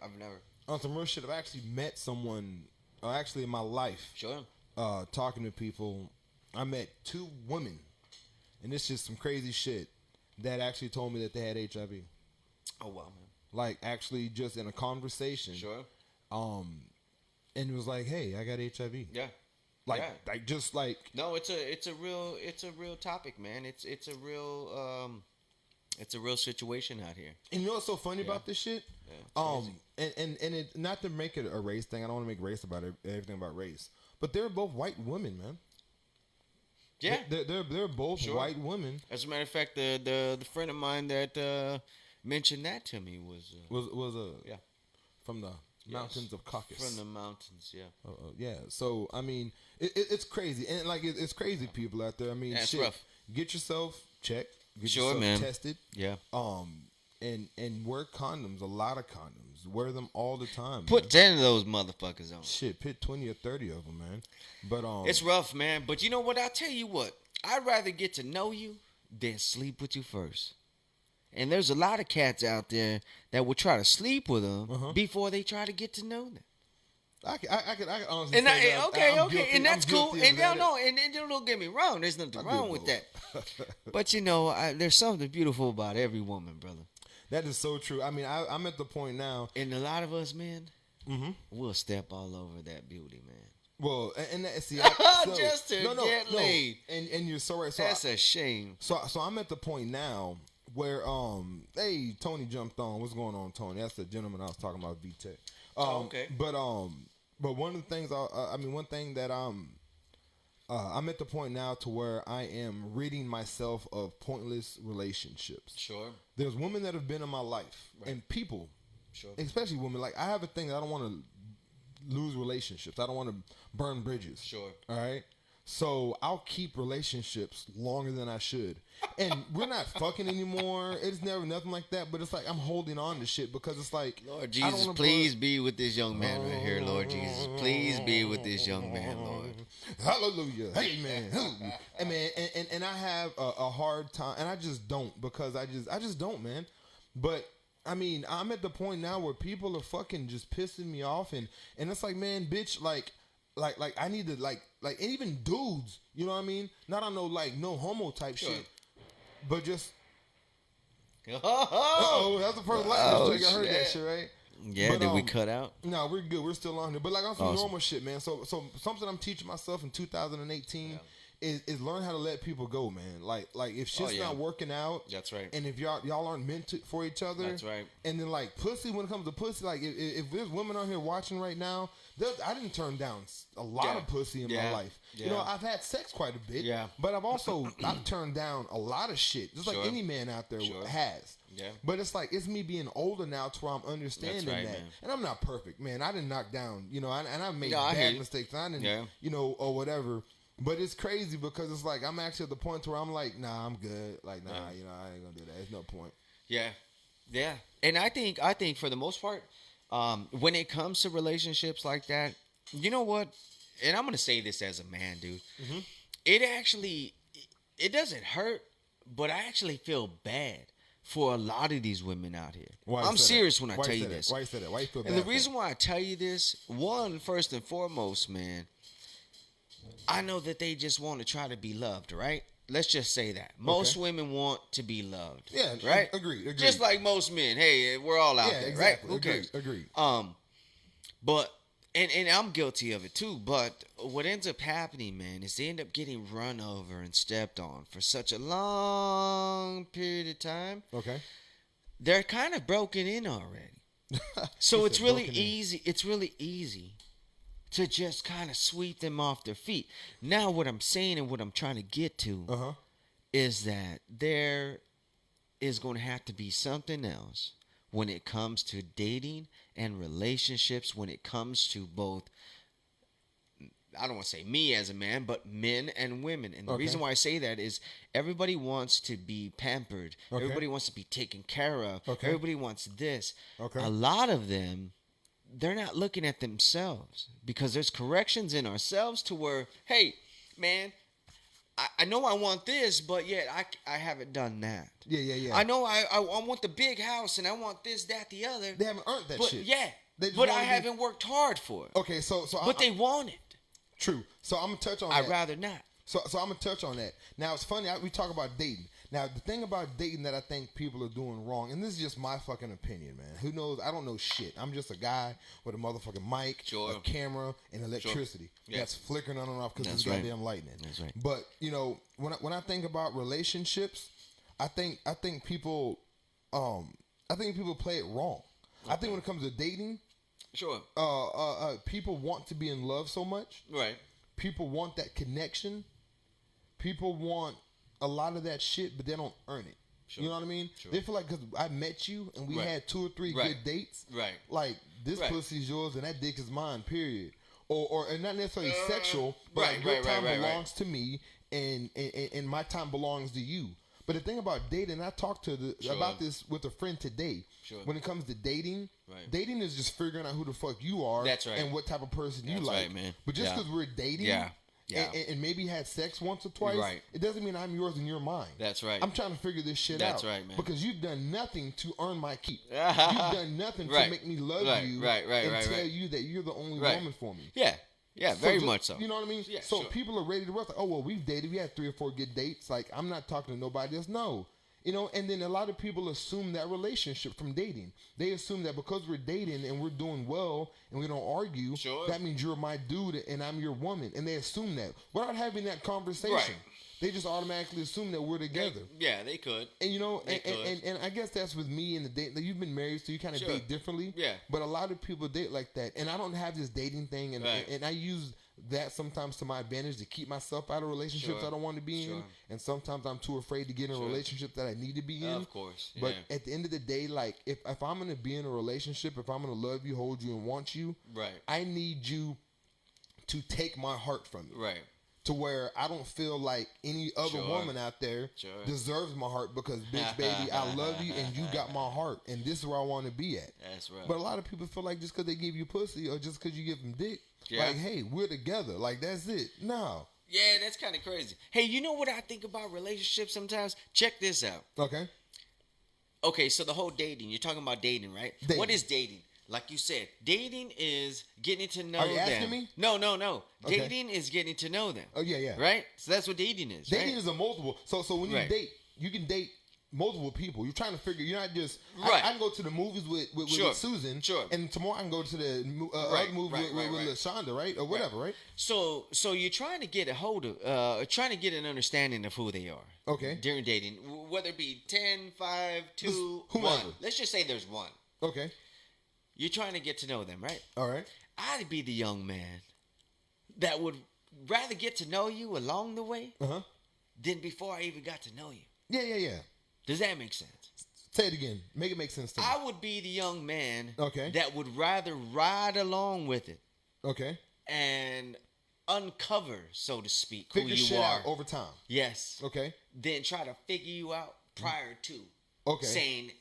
[SPEAKER 1] on some real shit, I've actually met someone, actually in my life.
[SPEAKER 2] Sure.
[SPEAKER 1] Talking to people, I met 2 women, and it's just some crazy shit that actually told me that they had HIV.
[SPEAKER 2] Oh wow, man!
[SPEAKER 1] Like actually, just in a conversation.
[SPEAKER 2] Sure.
[SPEAKER 1] And it was like, hey, I got HIV.
[SPEAKER 2] Yeah.
[SPEAKER 1] Like just like.
[SPEAKER 2] No, it's a real topic, man. It's a real situation out here.
[SPEAKER 1] And you know what's so funny about this shit?
[SPEAKER 2] Yeah,
[SPEAKER 1] and it, not to make it a race thing. I don't want to make race about everything about race. But they're both white women, man.
[SPEAKER 2] Yeah,
[SPEAKER 1] they're both white women.
[SPEAKER 2] As a matter of fact, the friend of mine that mentioned that to me was
[SPEAKER 1] from the mountains of Caucasus.
[SPEAKER 2] From the mountains, yeah.
[SPEAKER 1] Yeah. So I mean, it's crazy, and like it's crazy people out there. I mean,
[SPEAKER 2] it's
[SPEAKER 1] shit.
[SPEAKER 2] Rough.
[SPEAKER 1] Get yourself checked. Get
[SPEAKER 2] yourself
[SPEAKER 1] man. Tested.
[SPEAKER 2] Yeah.
[SPEAKER 1] And wear condoms. A lot of condoms. Wear them all the time.
[SPEAKER 2] Put 10 of those motherfuckers on.
[SPEAKER 1] Shit, put 20 or 30 of them, man. But
[SPEAKER 2] it's rough, man. But you know what? I'll tell you what. I'd rather get to know you than sleep with you first. And there's a lot of cats out there that will try to sleep with them before they try to get to know them.
[SPEAKER 1] I can honestly
[SPEAKER 2] and
[SPEAKER 1] say
[SPEAKER 2] okay, and that's cool. And don't get me wrong. There's nothing wrong with that. But you know, there's something beautiful about every woman, brother.
[SPEAKER 1] That is so true. I mean, I'm at the point now,
[SPEAKER 2] and a lot of us men, we'll step all over that beauty, man.
[SPEAKER 1] Well, and see,
[SPEAKER 2] just to get laid.
[SPEAKER 1] And you're so right. So
[SPEAKER 2] that's a shame.
[SPEAKER 1] So I'm at the point now where hey, Tony jumped on. What's going on, Tony? That's the gentleman I was talking about, VTech.
[SPEAKER 2] Okay.
[SPEAKER 1] But one of the things one thing that I'm at the point now to where I am ridding myself of pointless relationships.
[SPEAKER 2] Sure.
[SPEAKER 1] There's women that have been in my life, and people, especially women. Like, I have a thing that I don't want to lose relationships. I don't want to burn bridges.
[SPEAKER 2] Sure.
[SPEAKER 1] All right. So I'll keep relationships longer than I should. And we're not fucking anymore. It's never nothing like that. But it's like I'm holding on to shit because it's like,
[SPEAKER 2] Lord Jesus, please be with this young man right here, Lord Jesus. Please be with this young man, Lord.
[SPEAKER 1] Hallelujah. Amen. And man, and I have a hard time, and I just don't, because I just don't, man. But I mean, I'm at the point now where people are fucking just pissing me off, and it's like, man, bitch, like I need to like and even dudes, you know what I mean? Not on no homo type shit, but just that's the first laugh. I heard that shit, right?
[SPEAKER 2] Yeah, but, did we cut out?
[SPEAKER 1] No, we're good. We're still on here. But like on some normal shit, man. So something I'm teaching myself in 2018 is learn how to let people go, man. Like if shit's not working out,
[SPEAKER 2] that's right.
[SPEAKER 1] And if y'all aren't meant for each other,
[SPEAKER 2] that's right.
[SPEAKER 1] And then like pussy, when it comes to pussy, like if there's women on here watching right now, I didn't turn down a lot of pussy in my life. Yeah. You know, I've had sex quite a bit. Yeah. But I've turned down a lot of shit, just like any man out there has. Yeah. But it's like, it's me being older now to where I'm understanding that. Man. And I'm not perfect, man. I didn't knock down, you know, and I made bad mistakes. I didn't, you know, or whatever. But it's crazy because it's like, I'm actually at the point where I'm like, nah, I'm good. Like, nah, you know, I ain't gonna do that. There's no point. Yeah.
[SPEAKER 2] Yeah. And I think for the most part, when it comes to relationships like that, you know what? And I'm going to say this as a man, dude. Mm-hmm. It doesn't hurt, but I actually feel bad for a lot of these women out here. I'm serious when I tell you this.
[SPEAKER 1] Why you say that? Why you feel bad?
[SPEAKER 2] And the reason why I tell you this, one, first and foremost, man, I know that they just want to try to be loved, right? Let's just say that. Most women want to be loved. Yeah, right?
[SPEAKER 1] Agreed.
[SPEAKER 2] Just like most men. Hey, we're all out there,
[SPEAKER 1] exactly.
[SPEAKER 2] Right? Who cares?
[SPEAKER 1] Agreed.
[SPEAKER 2] But and I'm guilty of it too, but what ends up happening, man, is they end up getting run over and stepped on for such a long period of time. Okay. They're kind of broken in already. So it's really easy. It's really easy to just kind of sweep them off their feet. Now what I'm saying and what I'm trying to get to is that there is going to have to be something else when it comes to dating and relationships, when it comes to both, I don't want to say me as a man, but men and women. And the reason why I say that is everybody wants to be pampered. Everybody wants to be taken care of. Everybody wants this. A lot of them, they're not looking at themselves because there's corrections in ourselves to where, hey, man, I know I want this, but yet I haven't done that. Yeah. I know I want the big house and I want this, that, the other.
[SPEAKER 1] They haven't earned that shit.
[SPEAKER 2] Yeah, But I haven't worked hard for it.
[SPEAKER 1] Okay, so
[SPEAKER 2] but they want it.
[SPEAKER 1] True. So I'm gonna touch on.
[SPEAKER 2] I'd rather not.
[SPEAKER 1] So I'm gonna touch on that. Now it's funny. We talk about dating. Now the thing about dating that I think people are doing wrong, and this is just my fucking opinion, man. Who knows? I don't know shit. I'm just a guy with a motherfucking mic, a camera, and electricity that's flickering on and off because it's goddamn lightning.
[SPEAKER 2] That's right.
[SPEAKER 1] But when I think about relationships, I think people play it wrong. Okay. I think when it comes to dating, people want to be in love so much.
[SPEAKER 2] Right.
[SPEAKER 1] People want that connection. People want a lot of that shit, but they don't earn it. Sure. You know what I mean? Sure. They feel like because I met you and we had 2 or 3 good dates.
[SPEAKER 2] Right.
[SPEAKER 1] Like this pussy's yours and that dick is mine. Period. Or not necessarily sexual, but like your time belongs to me and my time belongs to you. But the thing about dating, I talked about this with a friend today. Sure. When it comes to dating, dating is just figuring out who the fuck you are.
[SPEAKER 2] That's right.
[SPEAKER 1] And what type of person you like.
[SPEAKER 2] Right, man.
[SPEAKER 1] But just because we're dating and maybe had sex once or twice, it doesn't mean I'm yours and you're mine.
[SPEAKER 2] That's right.
[SPEAKER 1] I'm trying to figure this shit out.
[SPEAKER 2] That's right, man.
[SPEAKER 1] Because you've done nothing to earn my keep. You've done nothing to make me love you and tell you that you're the only woman for me.
[SPEAKER 2] Yeah. Yeah, very much so.
[SPEAKER 1] You know what I mean? Yeah, so people are ready to rush. Like, oh, well, we've dated. We had 3 or 4 good dates. Like, I'm not talking to nobody else. No. And then a lot of people assume that relationship from dating. They assume that because we're dating and we're doing well and we don't argue, that means you're my dude and I'm your woman. And they assume that without having that conversation. Right. They just automatically assume that we're together.
[SPEAKER 2] They could.
[SPEAKER 1] And and I guess that's with me and the date. Like, you've been married, so you kind of date differently. Yeah. But a lot of people date like that, and I don't have this dating thing, and I use that sometimes to my advantage to keep myself out of relationships I don't want to be in, and sometimes I'm too afraid to get in a relationship that I need to be in.
[SPEAKER 2] Of course. Yeah.
[SPEAKER 1] But at the end of the day, like if I'm gonna be in a relationship, if I'm gonna love you, hold you, and want you, I need you to take my heart from me. Right. To where I don't feel like any other woman out there deserves my heart because, bitch, baby, I love you and you got my heart and this is where I want to be at. That's right. But a lot of people feel like just because they give you pussy or just because you give them dick, like, hey, we're together. Like, that's it. No.
[SPEAKER 2] Yeah, that's kind of crazy. Hey, you know what I think about relationships sometimes? Check this out. Okay, so the whole dating. You're talking about dating, right? Dating. What is dating? Like you said, dating is getting to know them. Are you asking me? No. Okay. Dating is getting to know them. Oh, yeah. Right? So that's what dating is,
[SPEAKER 1] Dating is a multiple. So when you date, you can date multiple people. You're trying to figure, you're not just, I can go to the movies with Susan, and tomorrow I can go to the other movie with LaShonda, right? Or whatever, right?
[SPEAKER 2] So you're trying to get a hold of, trying to get an understanding of who they are. Okay. During dating, whether it be 10, 5, 2, 1. Let's just say there's 1. Okay. You're trying to get to know them, right? All right. I'd be the young man that would rather get to know you along the way than before I even got to know you.
[SPEAKER 1] Yeah.
[SPEAKER 2] Does that make sense?
[SPEAKER 1] Say it again. Make it make sense to me.
[SPEAKER 2] I would be the young man that would rather ride along with it. Okay. And uncover, so to speak, who you are.
[SPEAKER 1] Out over time.
[SPEAKER 2] Yes. Okay. Then try to figure you out prior to saying,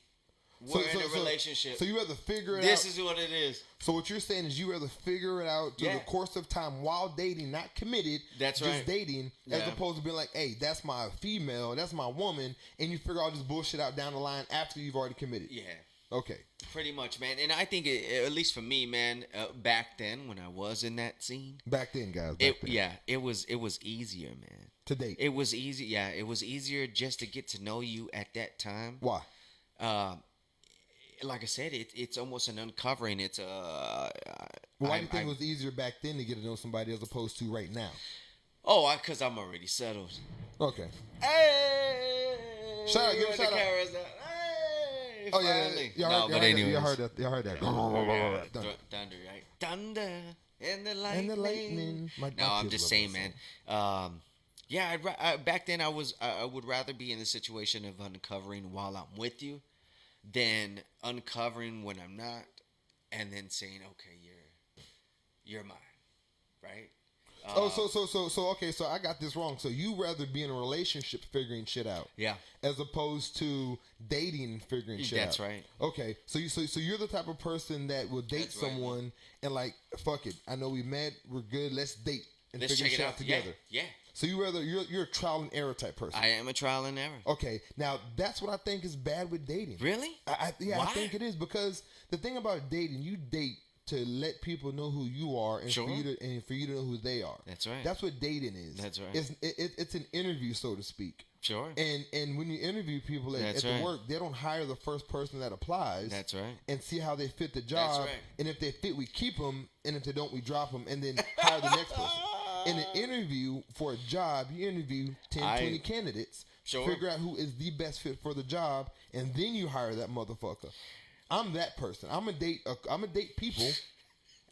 [SPEAKER 2] we're in a relationship.
[SPEAKER 1] So you rather figure it out.
[SPEAKER 2] This is what it is.
[SPEAKER 1] So what you're saying is you rather figure it out through the course of time while dating, not committed. That's right. Just dating, as opposed to being like, hey, that's my female, that's my woman, and you figure all this bullshit out down the line after you've already committed. Yeah. Okay.
[SPEAKER 2] Pretty much, man. And I think, at least for me, man, back then when I was in that scene.
[SPEAKER 1] Back then, guys.
[SPEAKER 2] Yeah, it was easier, man.
[SPEAKER 1] To date.
[SPEAKER 2] It was easy. Yeah, it was easier just to get to know you at that time.
[SPEAKER 1] Why?
[SPEAKER 2] Like I said, it's almost an uncovering. It's
[SPEAKER 1] why do you think it was easier back then to get to know somebody as opposed to right now?
[SPEAKER 2] Oh, because I'm already settled.
[SPEAKER 1] Okay.
[SPEAKER 2] Hey!
[SPEAKER 1] Shout out, give a shout out.
[SPEAKER 2] Hey,
[SPEAKER 1] oh finally. Yeah. You heard that.
[SPEAKER 2] Thunder, right? Thunder and the lightning. No, I'm just saying, man. Back then I would rather be in the situation of uncovering while I'm with you than uncovering when I'm not, and then saying, okay, you're mine, right?
[SPEAKER 1] So I got this wrong. So you rather be in a relationship figuring shit out, as opposed to dating and figuring shit out.
[SPEAKER 2] That's right.
[SPEAKER 1] Okay, so you're the type of person that will date someone and like, fuck it, I know we met, we're good, let's date and figure shit out together.
[SPEAKER 2] Yeah.
[SPEAKER 1] So you're a trial and error type person.
[SPEAKER 2] I am a trial and error.
[SPEAKER 1] Okay, now that's what I think is bad with dating.
[SPEAKER 2] Really?
[SPEAKER 1] I think it is, because the thing about dating, you date to let people know who you are and for you to know who they are.
[SPEAKER 2] That's right.
[SPEAKER 1] That's what dating is.
[SPEAKER 2] That's right.
[SPEAKER 1] It's an interview, so to speak.
[SPEAKER 2] Sure.
[SPEAKER 1] And when you interview people at the work, they don't hire the first person that applies.
[SPEAKER 2] That's right.
[SPEAKER 1] And see how they fit the job.
[SPEAKER 2] That's right.
[SPEAKER 1] And if they fit, we keep them. And if they don't, we drop them. And then hire the next person. In an interview for a job, you interview 10, 20 candidates.
[SPEAKER 2] Sure.
[SPEAKER 1] Figure out who is the best fit for the job, and then you hire that motherfucker. I'm that person. I'm a date people.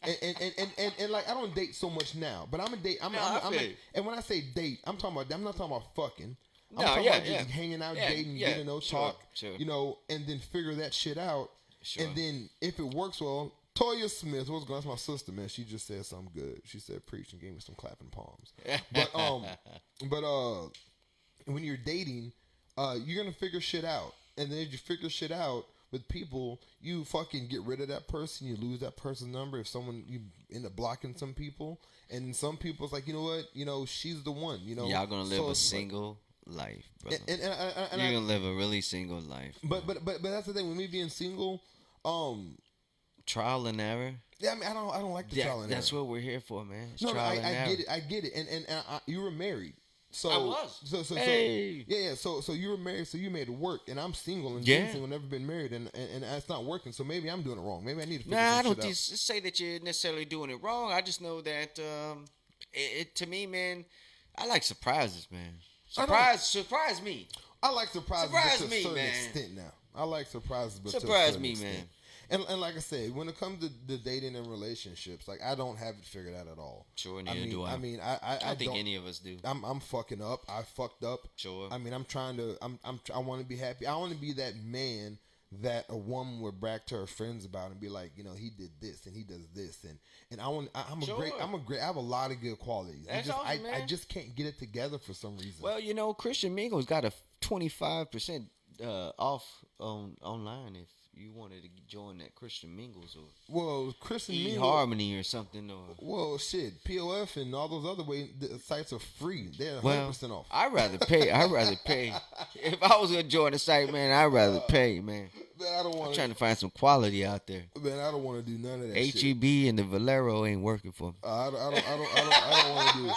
[SPEAKER 1] And like, I don't date so much now, but I'm a date. And when I say date, I'm not talking about fucking. I'm talking about just hanging out, dating, getting to know, talk, you know, and then figure that shit out. Sure. And then if it works well, Toya Smith, what's going on? That's my sister, man. She just said something good. She said preach and gave me some clapping palms. But when you're dating, you're gonna figure shit out, and then if you figure shit out with people, you fucking get rid of that person, you lose that person's number. If you end up blocking some people, and some people's like, you know what, you know, she's the one. You know,
[SPEAKER 2] y'all gonna live a single life, brother. And you're gonna live a really single life.
[SPEAKER 1] But that's the thing with me being single.
[SPEAKER 2] Trial and error.
[SPEAKER 1] Yeah, I mean, I don't like the trial and error.
[SPEAKER 2] That's what we're here for, man.
[SPEAKER 1] I get it. And you were married. So
[SPEAKER 2] I was.
[SPEAKER 1] So you were married, so you made it work, and I'm single and been single, never been married, and it's not working. So maybe I'm doing it wrong. Maybe I need to figure
[SPEAKER 2] I don't say that you're necessarily doing it wrong. I just know that to me, man, I like surprises, man. Surprise me.
[SPEAKER 1] I like surprises to a certain extent now. I like surprises, but
[SPEAKER 2] surprise me, man.
[SPEAKER 1] And like I said, when it comes to the dating and relationships, like, I don't have it figured out at all.
[SPEAKER 2] Sure, neither do I.
[SPEAKER 1] I mean, I
[SPEAKER 2] don't think any of us do.
[SPEAKER 1] I'm fucking up. I fucked up.
[SPEAKER 2] Sure.
[SPEAKER 1] I mean, I want to be happy. I want to be that man that a woman would brag to her friends about and be like, you know, he did this and he does this, and I have a lot of good qualities.
[SPEAKER 2] That's awesome, man.
[SPEAKER 1] I just can't get it together for some reason.
[SPEAKER 2] Well, you know, Christian Mingle's got a 25% off online if you wanted to join that Christian Mingles or
[SPEAKER 1] Christian Mingles,
[SPEAKER 2] Harmony or something, or
[SPEAKER 1] shit, POF and all those other sites are free. They're 100% off.
[SPEAKER 2] I'd rather pay. If I was gonna join the site, man, I'd rather pay, man.
[SPEAKER 1] Man, I don't want.
[SPEAKER 2] I'm trying to find some quality out there.
[SPEAKER 1] Man, I don't want to do none of that.
[SPEAKER 2] HEB and the Valero ain't working for me.
[SPEAKER 1] I don't want to do it.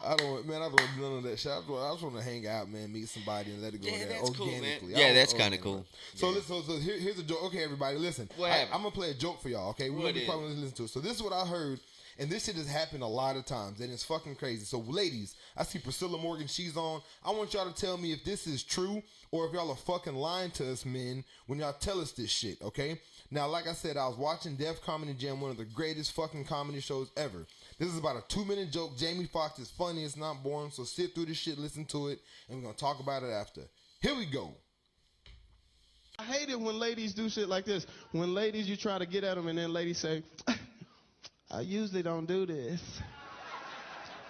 [SPEAKER 1] I don't want to do none of that shit. I just want to hang out, man, meet somebody and let it go there organically.
[SPEAKER 2] Cool, that's kind of cool.
[SPEAKER 1] So here's a joke. Okay, everybody, listen. I'm gonna play a joke for y'all. Okay, we're gonna probably listen to it. So this is what I heard, and this shit has happened a lot of times, and it's fucking crazy. So ladies, I see Priscilla Morgan. She's on. I want y'all to tell me if this is true or if y'all are fucking lying to us, men, when y'all tell us this shit. Okay. Now, like I said, I was watching Def Comedy Jam, one of the greatest fucking comedy shows ever. This is about a 2-minute joke. Jamie Foxx is funny. It's not boring. So sit through this shit, listen to it, and we're going to talk about it after. Here we go.
[SPEAKER 4] I hate it when ladies do shit like this. When ladies, you try to get at them, and then ladies say, I usually don't do this.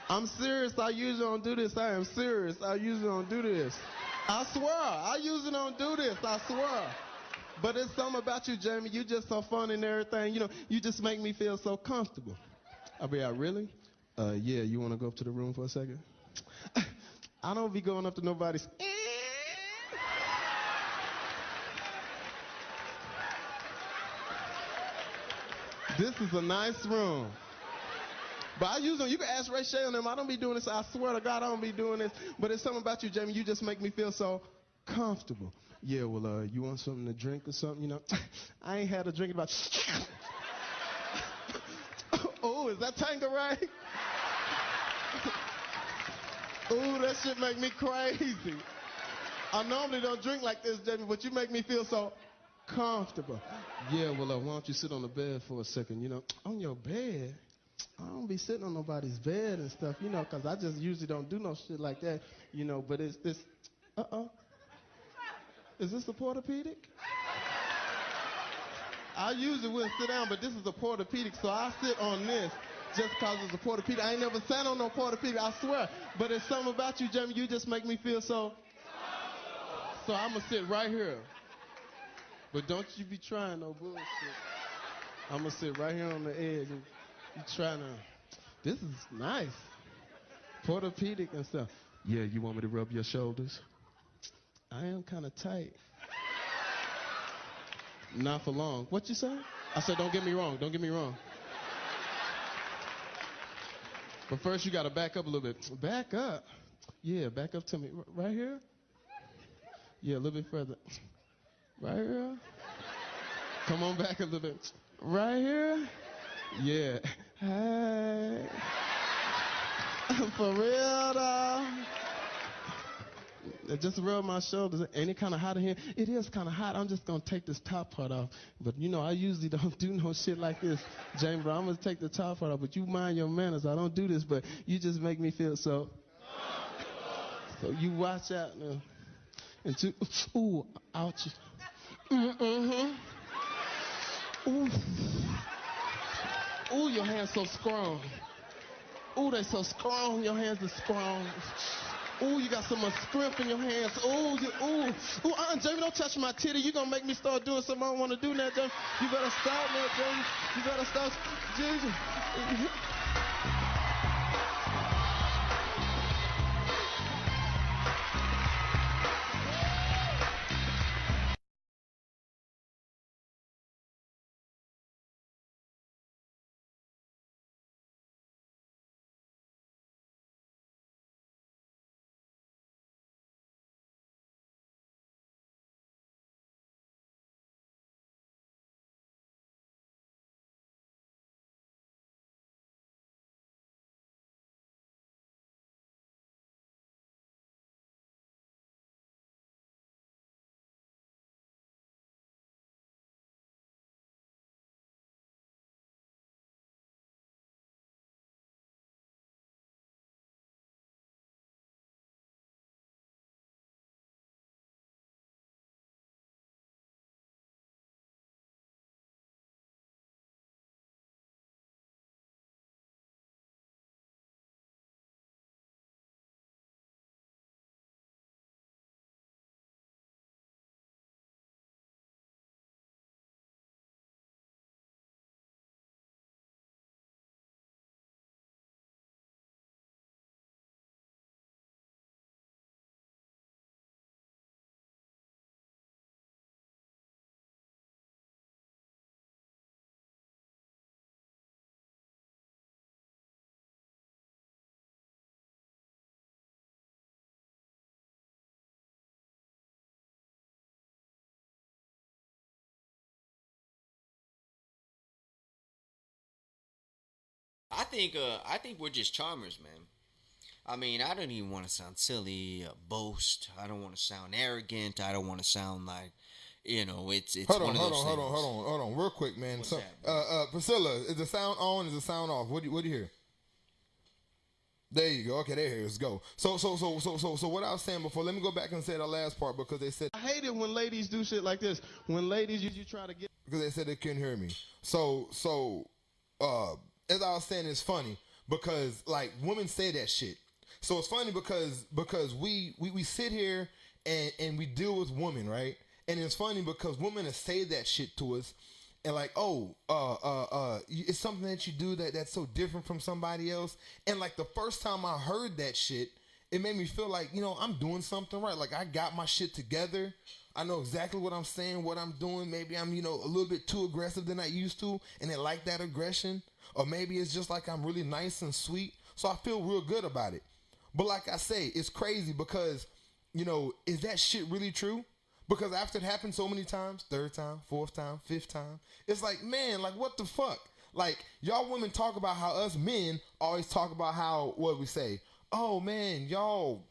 [SPEAKER 4] I'm serious. I usually don't do this. I am serious. I usually don't do this. I swear. I usually don't do this. I swear. But it's something about you, Jamie. You just so fun and everything. You know, you just make me feel so comfortable. I'll be like, really? Yeah, you want to go up to the room for a second? I don't be going up to nobody's. This is a nice room. But I usually, you can ask Ray Shay on them. I don't be doing this. I swear to God, I don't be doing this. But it's something about you, Jamie. You just make me feel so comfortable. Yeah, well, you want something to drink or something? You know, I ain't had a drink in about. Oh, is that Tanqueray? Ooh, that shit make me crazy. I normally don't drink like this, Jamie, but you make me feel so comfortable. Yeah, well, why don't you sit on the bed for a second? You know, on your bed? I don't be sitting on nobody's bed and stuff, you know, because I just usually don't do no shit like that, you know, but it's this. Is this a Portopedic? I usually wouldn't sit down, but this is a Portopedic, so I sit on this just because it's a Portopedic. I ain't never sat on no Portopedic, I swear. But it's something about you, Jamie, you just make me feel so. So I'm going to sit right here. But don't you be trying no bullshit. I'm going to sit right here on the edge. And you trying to. This is nice. Orthopedic and stuff. Yeah, you want me to rub your shoulders? I am kind of tight. Not for long. What you say? I said, don't get me wrong. Don't get me wrong. But first, you got to back up a little bit. Back up? Yeah, back up to me. Right here? Yeah, a little bit further. Right here? Come on back a little bit. Right here? Yeah. Hey. For real, though? Just rub my shoulders. Ain't it kind of hot in here? It is kind of hot. I'm just going to take this top part off. But, you know, I usually don't do no shit like this, James, but I'm going to take the top part off. But you mind your manners. I don't do this, but you just make me feel so. So you watch out now. And two, ooh, ouch. Mm-hmm. Ooh. Ooh, your hands so strong. Ooh, they so strong. Your hands are strong. Ooh, you got so much strength in your hands. Ooh, Jamie, don't touch my titty. You're going to make me start doing something I don't want to do now, Jamie. You better stop now, Jamie. You better stop. Jamie.
[SPEAKER 2] I think we're just charmers, man. I mean, I don't even want to sound silly, boast. I don't want to sound arrogant. I don't want to sound like, it's
[SPEAKER 1] hold
[SPEAKER 2] one
[SPEAKER 1] on,
[SPEAKER 2] of
[SPEAKER 1] hold
[SPEAKER 2] those
[SPEAKER 1] on,
[SPEAKER 2] things.
[SPEAKER 1] hold on, real quick, man.
[SPEAKER 2] What's
[SPEAKER 1] So,
[SPEAKER 2] that,
[SPEAKER 1] Priscilla, is the sound on? Is the sound off? What do you hear? There you go. Okay, there. Let's go. So, what I was saying before. Let me go back and say the last part because they said
[SPEAKER 4] I hate it when ladies do shit like this. When ladies, you try to get.
[SPEAKER 1] because they said they couldn't hear me. As I was saying, it's funny because like women say that shit. So it's funny because we sit here and we deal with women, right? And it's funny because women say that shit to us, and like, it's something that you do that's so different from somebody else. And like the first time I heard that shit, it made me feel like, I'm doing something right. Like I got my shit together. I know exactly what I'm saying, what I'm doing. Maybe I'm, a little bit too aggressive than I used to, and they like that aggression. Or maybe it's just like I'm really nice and sweet. So I feel real good about it. But like I say, it's crazy because, is that shit really true? Because after it happened so many times, third time, fourth time, fifth time, it's like, man, like what the fuck? Like y'all women talk about how us men always talk about how, what we say, oh man, y'all,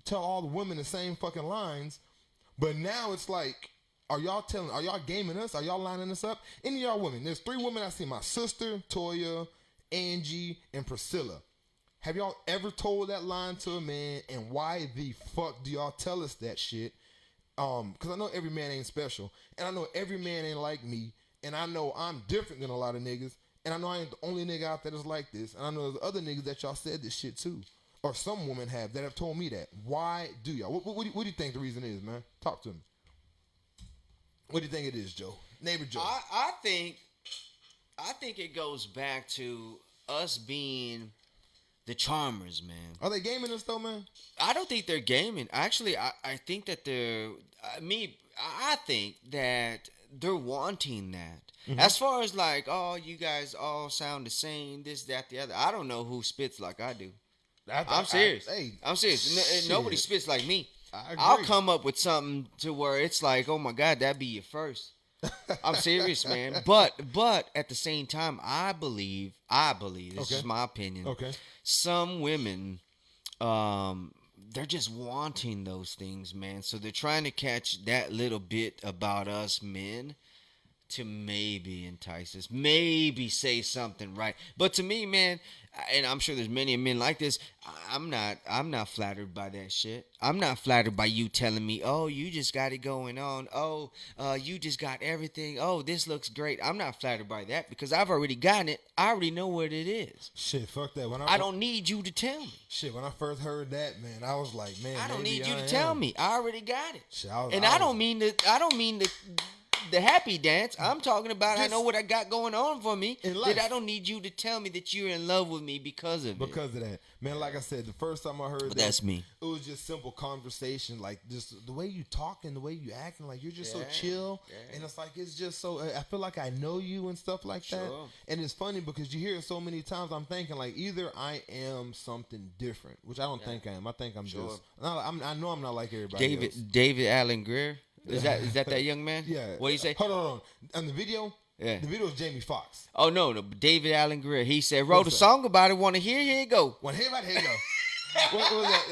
[SPEAKER 1] tell all the women the same fucking lines. But now it's like, are y'all gaming us? Are y'all lining us up? Any of y'all women, there's 3 women I see, my sister, Toya, Angie, and Priscilla. Have y'all ever told that line to a man, and why the fuck do y'all tell us that shit? Because I know every man ain't special, and I know every man ain't like me, and I know I'm different than a lot of niggas, and I know I ain't the only nigga out there that's like this, and I know there's other niggas that y'all said this shit to, or some women have that have told me that. Why do y'all? What do you think the reason is, man? Talk to me. What do you think it is, Joe? Neighbor Joe.
[SPEAKER 2] I think it goes back to us being The Charmers, man.
[SPEAKER 1] Are they gaming us though, man?
[SPEAKER 2] I don't think they're gaming. Actually, I think that they're I think that they're wanting that. Mm-hmm. As far as like, oh, you guys all sound the same, this, that, the other. I don't know who spits like I do. I'm serious. I'm serious. Nobody spits like me. I'll come up with something to where it's like, oh my God, that'd be your first. I'm serious, man. But at the same time, I believe this is my opinion.
[SPEAKER 1] Okay.
[SPEAKER 2] Some women, they're just wanting those things, man. So they're trying to catch that little bit about us men to maybe entice us, maybe say something right. But to me, man, and I'm sure there's many men like this, I'm not flattered by that shit. I'm not flattered by you telling me, oh, you just got it going on. Oh, you just got everything. Oh, this looks great. I'm not flattered by that because I've already gotten it. I already know what it is.
[SPEAKER 1] Shit, fuck that.
[SPEAKER 2] I don't need you to tell me.
[SPEAKER 1] Shit, when I first heard that, man, I was like, man,
[SPEAKER 2] I don't need you to tell me. I already got it.
[SPEAKER 1] Shit,
[SPEAKER 2] I don't mean the happy dance. I'm talking about I know what I got going on for me. That I don't need you to tell me that you're in love with me because of it.
[SPEAKER 1] Because of that. Man, like I said, the first time I heard
[SPEAKER 2] that's me.
[SPEAKER 1] It was just simple conversation. Like, just the way you talking, the way you acting, like, you're just so chill. Yeah. And it's like, it's just so, I feel like I know you and stuff like that. And it's funny because you hear it so many times, I'm thinking, like, either I am something different, which I don't think I am. I think I'm just, I know I'm not like everybody else.
[SPEAKER 2] David Allen Greer? Is that young man?
[SPEAKER 1] Yeah.
[SPEAKER 2] What do you say?
[SPEAKER 1] Hold on. On the video, the video is Jamie Foxx.
[SPEAKER 2] Oh, no. David Allen Greer. He said, wrote a song about it. Want to hear? Here you go.
[SPEAKER 1] Want to hear about it? Here you go. What was that?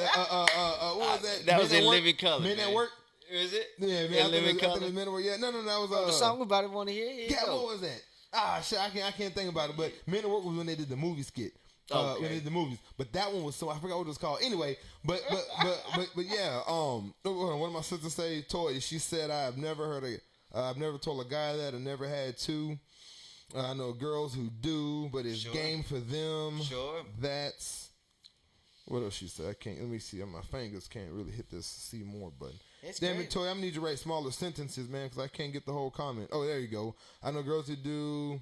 [SPEAKER 1] What was that?
[SPEAKER 2] That was in Living Color.
[SPEAKER 1] Men at Work?
[SPEAKER 2] Is it?
[SPEAKER 1] Yeah, man.
[SPEAKER 2] Living Color.
[SPEAKER 1] Men at Work. Yeah, no, that was
[SPEAKER 2] the song about it. Want to hear? Here you go.
[SPEAKER 1] What was that? Shit, I can't think about it. But Men at Work was when they did the movie skit. When they did the movies, but that one was so I forgot what it was called. Anyway, but yeah. What did my sister say? Toya, she said I've never told a guy that. I never had to. I know girls who do, but it's game for them.
[SPEAKER 2] Sure.
[SPEAKER 1] That's what else she said. I can't. Let me see. My fingers can't really hit this see more button. Damn it, Toy. I'm gonna need you to write smaller sentences, man, because I can't get the whole comment. Oh, there you go. I know girls who do.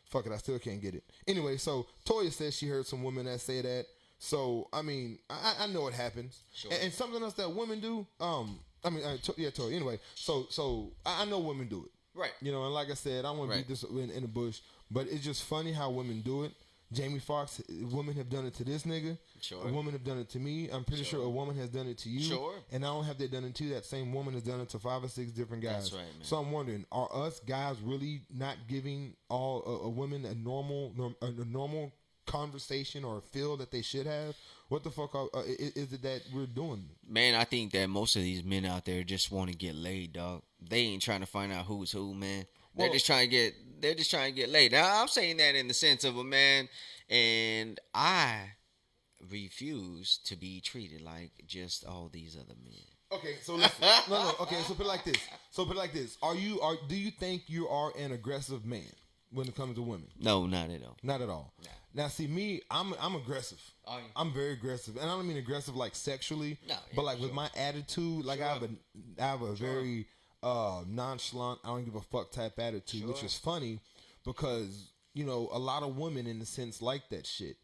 [SPEAKER 1] Fuck it, I still can't get it. Anyway, so Toya says she heard some women that say that. So, I mean, I know it happens. Sure. And something else that women do, Toya. Anyway, so I know women do it.
[SPEAKER 2] Right.
[SPEAKER 1] You know, and like I said, I want to beat this in the bush, but it's just funny how women do it. Jamie Foxx, women have done it to this nigga.
[SPEAKER 2] Sure.
[SPEAKER 1] A woman have done it to me. I'm pretty sure a woman has done it to you.
[SPEAKER 2] Sure.
[SPEAKER 1] And not only have they done it to you, that same woman has done it to 5 or 6 different guys.
[SPEAKER 2] That's right, man.
[SPEAKER 1] So I'm wondering, are us guys really not giving all a women a normal conversation or a feel that they should have? What the fuck is it that we're doing?
[SPEAKER 2] Man, I think that most of these men out there just want to get laid, dog. They ain't trying to find out who's who, man. They're just trying to get laid. Now, I'm saying that in the sense of a man, and I refuse to be treated like just all these other men.
[SPEAKER 1] Okay, so listen. No. Okay, so put it like this. Do you think you are an aggressive man when it comes to women?
[SPEAKER 2] No, not at all.
[SPEAKER 1] Not at all. Nah. Now, see me, I'm aggressive. Oh, yeah. I'm very aggressive, and I don't mean aggressive like sexually, but like with my attitude, like I have a very nonchalant, I don't give a fuck type attitude, which is funny because you know a lot of women in a sense like that shit,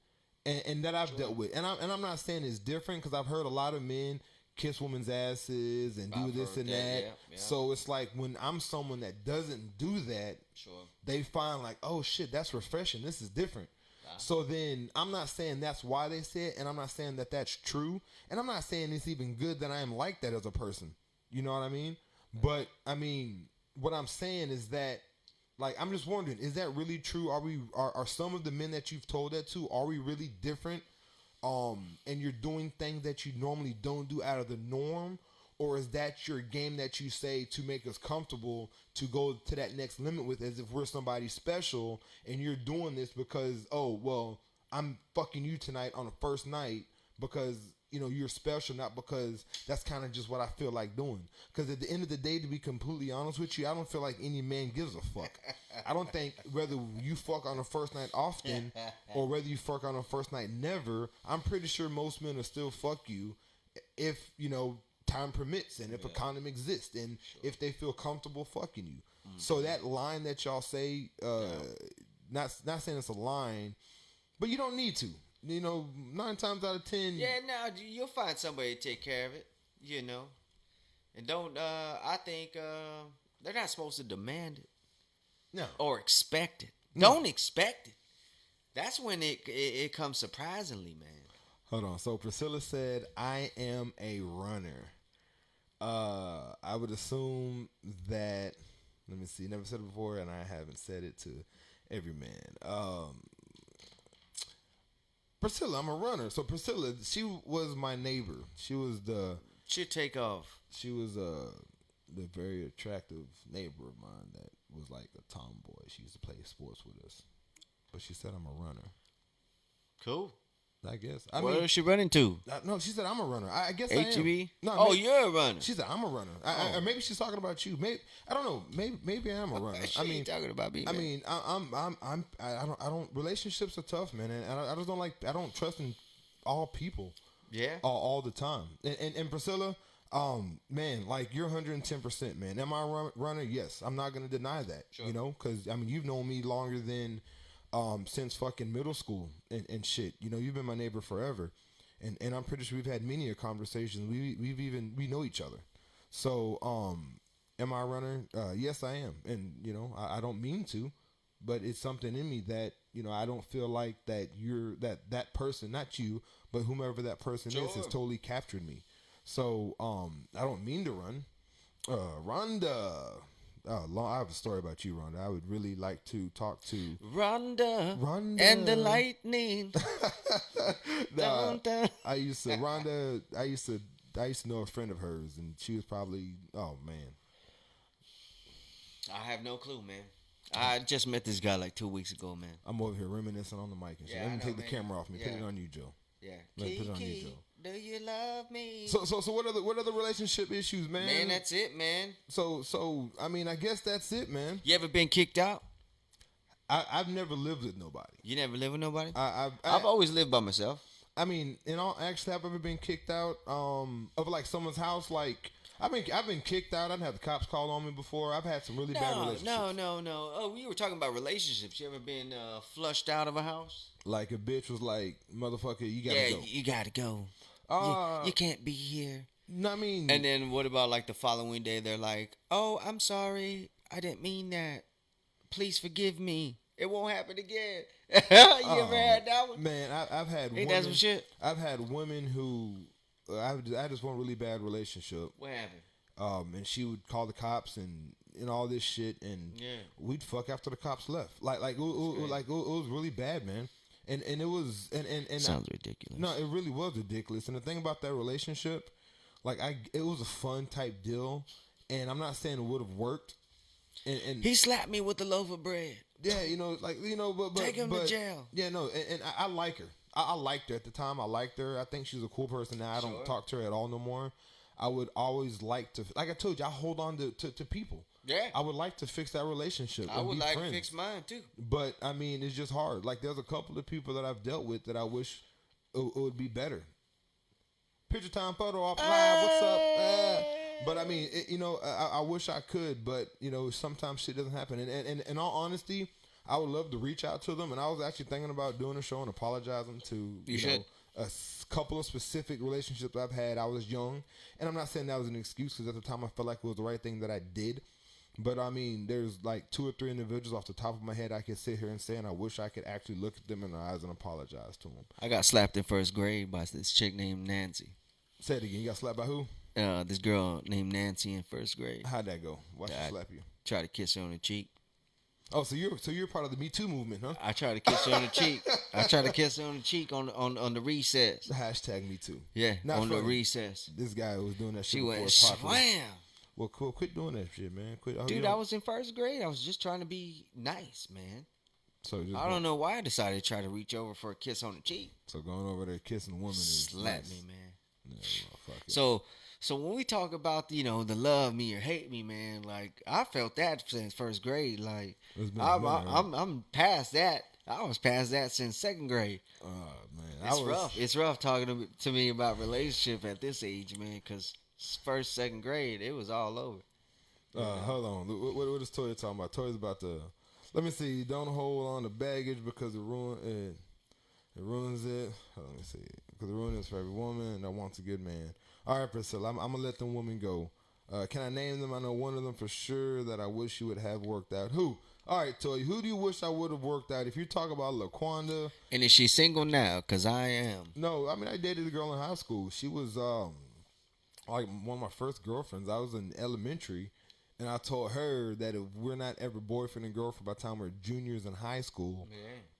[SPEAKER 1] and that I've dealt with, and I'm not saying it's different because I've heard a lot of men kiss women's asses and do this and that. Yeah. So it's like when I'm someone that doesn't do that, they find like, oh shit, that's refreshing. This is different. So then I'm not saying that's why they say it, and I'm not saying that that's true, and I'm not saying it's even good that I am like that as a person. You know what I mean? But I mean, what I'm saying is that, like, I'm just wondering, is that really true? Are some of the men that you've told that to, are we really different? And you're doing things that you normally don't do out of the norm, or is that your game that you say to make us comfortable to go to that next limit with, as if we're somebody special and you're doing this because, oh, well, I'm fucking you tonight on the first night because, you know, you're special, not because that's kind of just what I feel like doing. Because at the end of the day, to be completely honest with you, I don't feel like any man gives a fuck. I don't think whether you fuck on the first night often or whether you fuck on the first night never, I'm pretty sure most men will still fuck you if, you know, time permits and if a condom exists and if they feel comfortable fucking you. Mm-hmm. So that line that y'all say, not saying it's a line, but you don't need to. you know, 9 times out of 10.
[SPEAKER 2] Yeah, now you'll find somebody to take care of it, you know. And don't, I think they're not supposed to demand it.
[SPEAKER 1] No.
[SPEAKER 2] Or expect it. No. Don't expect it. That's when it comes surprisingly, man.
[SPEAKER 1] Hold on. So Priscilla said, I am a runner. I would assume that, let me see, never said it before, and I haven't said it to every man. Priscilla, I'm a runner. So Priscilla, she was my neighbor. She was
[SPEAKER 2] She'd take off.
[SPEAKER 1] She was the very attractive neighbor of mine that was like a tomboy. She used to play sports with us. But she said I'm a runner.
[SPEAKER 2] Cool.
[SPEAKER 1] I guess.
[SPEAKER 2] Where is she running to?
[SPEAKER 1] No, she said I'm a runner. I guess
[SPEAKER 2] HEB?
[SPEAKER 1] I am. No,
[SPEAKER 2] maybe, you're a runner.
[SPEAKER 1] She said I'm a runner. Or maybe she's talking about you. Maybe I don't know. Maybe I am a runner.
[SPEAKER 2] She ain't talking about me.
[SPEAKER 1] I mean, I don't. Relationships are tough, man, and I just don't like. I don't trust in all people.
[SPEAKER 2] Yeah.
[SPEAKER 1] All the time. And Priscilla, man, like you're 110%, man. Am I a runner? Yes. I'm not gonna deny that. Sure. You know, because I mean, you've known me longer than. Since fucking middle school and shit. You know, you've been my neighbor forever. And I'm pretty sure we've had many a conversations. We know each other. So, am I a runner? Yes, I am. And, you know, I don't mean to, but it's something in me that, you know, I don't feel like that you're, that person, not you, but whomever that person is has totally captured me. So, I don't mean to run. Rhonda. I have a story about you, Rhonda. I would really like to talk to
[SPEAKER 2] Rhonda and the lightning.
[SPEAKER 1] I used to know a friend of hers, and she was probably, oh man.
[SPEAKER 2] I have no clue, man. I just met this guy like 2 weeks ago, man.
[SPEAKER 1] I'm over here reminiscing on the mic and shit. Let me take the camera off me. Put it on you, Joe.
[SPEAKER 2] Yeah.
[SPEAKER 1] Let me put it on you, Joe.
[SPEAKER 2] Do you love me?
[SPEAKER 1] So what are the relationship issues, man?
[SPEAKER 2] Man, that's it, man.
[SPEAKER 1] So I mean, I guess that's it, man.
[SPEAKER 2] You ever been kicked out?
[SPEAKER 1] I've never lived with nobody.
[SPEAKER 2] You never lived with nobody?
[SPEAKER 1] I've
[SPEAKER 2] always lived by myself.
[SPEAKER 1] I mean, in all actually, I've ever been kicked out of like someone's house. Like I've been kicked out. I've had the cops call on me before. I've had some really bad relationships.
[SPEAKER 2] No. Oh, we were talking about relationships. You ever been flushed out of a house?
[SPEAKER 1] Like a bitch was like, motherfucker, you gotta go.
[SPEAKER 2] Yeah, you gotta go. You can't be here.
[SPEAKER 1] No, I mean.
[SPEAKER 2] And then what about like the following day? They're like, "Oh, I'm sorry. I didn't mean that. Please forgive me. It won't happen again." You ever had that one?
[SPEAKER 1] Man, I've had.
[SPEAKER 2] Ain't that some shit?
[SPEAKER 1] I've had women who I had this one really bad relationship.
[SPEAKER 2] What happened?
[SPEAKER 1] And she would call the cops and all this shit, and we'd fuck after the cops left. Like it was really bad, man. And it was and
[SPEAKER 2] sounds ridiculous.
[SPEAKER 1] No, it really was ridiculous. And the thing about that relationship, like it was a fun type deal, and I'm not saying it would have worked. And
[SPEAKER 2] he slapped me with a loaf of bread.
[SPEAKER 1] Yeah, but
[SPEAKER 2] take him to jail.
[SPEAKER 1] Yeah, no, and I like her. I liked her at the time. I liked her. I think she's a cool person now. I don't talk to her at all no more. I would always like to, like I told you, I hold on to people.
[SPEAKER 2] Yeah.
[SPEAKER 1] I would like to fix that relationship.
[SPEAKER 2] I would like to fix mine too.
[SPEAKER 1] But I mean, it's just hard. Like there's a couple of people that I've dealt with that I wish it would be better. Picture time photo off live. What's up? But I mean, I wish I could, but sometimes shit doesn't happen. And in all honesty, I would love to reach out to them. And I was actually thinking about doing a show and apologizing to a couple of specific relationships I've had. I was young, and I'm not saying that was an excuse because at the time I felt like it was the right thing that I did. But I mean, there's like 2 or 3 individuals off the top of my head I could sit here and say, and I wish I could actually look at them in the eyes and apologize to them.
[SPEAKER 2] I got slapped in first grade by this chick named Nancy.
[SPEAKER 1] Say it again. You got slapped by who?
[SPEAKER 2] This girl named Nancy in first grade.
[SPEAKER 1] How'd that go? Why'd she slap you?
[SPEAKER 2] Tried to kiss her on the cheek.
[SPEAKER 1] Oh, so you're part of the Me Too movement, huh?
[SPEAKER 2] I tried to kiss her on the cheek. I tried to kiss her on the cheek on the recess.
[SPEAKER 1] Hashtag Me Too.
[SPEAKER 2] Yeah, not on the recess.
[SPEAKER 1] This guy was doing that shit.
[SPEAKER 2] She went slam.
[SPEAKER 1] Well, cool. Quit doing that shit, man. Quit.
[SPEAKER 2] Dude, I was in first grade. I was just trying to be nice, man.
[SPEAKER 1] So
[SPEAKER 2] I don't know why I decided to try to reach over for a kiss on the cheek.
[SPEAKER 1] So going over there kissing a woman is
[SPEAKER 2] slap
[SPEAKER 1] nice.
[SPEAKER 2] me, man.
[SPEAKER 1] No, fuck it.
[SPEAKER 2] So when we talk about the love me or hate me, man, like I felt that since first grade. Like I'm past that. I was past that since second grade.
[SPEAKER 1] Oh man,
[SPEAKER 2] rough. It's rough talking to me about relationship at this age, man, because first, second grade, it was all over.
[SPEAKER 1] Hold on. What is Toya talking about? Toya's about to. Let me see. Don't hold on to baggage because it ruin. It ruins it. Let me see. Because it ruins it for every woman that wants a good man. All right, Priscilla, I'm going to let them women go. Can I name them? I know one of them for sure that I wish you would have worked out. Who? All right, Toy, who do you wish I would have worked out? If you talk about LaQuanda.
[SPEAKER 2] And is she single now? Because I am.
[SPEAKER 1] No, I mean, I dated a girl in high school. She was like one of my first girlfriends. I was in elementary, and I told her that if we're not ever boyfriend and girlfriend by the time we're juniors in high school,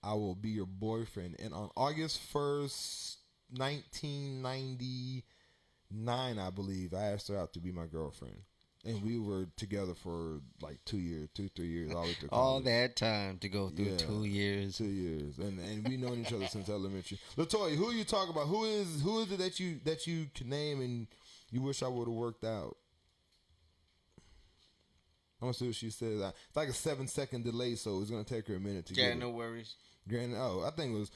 [SPEAKER 1] I will be your boyfriend. And on August 1st, 1999, I believe, I asked her out to be my girlfriend. And we were together for like 2 years, 3 years.
[SPEAKER 2] All that time to go through 2 years.
[SPEAKER 1] 2 years. And we've known each other since elementary. LaToya, who are you talking about? Who is it that you can name and you wish I would have worked out? I'm going to see what she says. It's like a 7-second delay, so it's going to take her a minute to get it.
[SPEAKER 2] Yeah, no worries.
[SPEAKER 1] Granny, I think it was...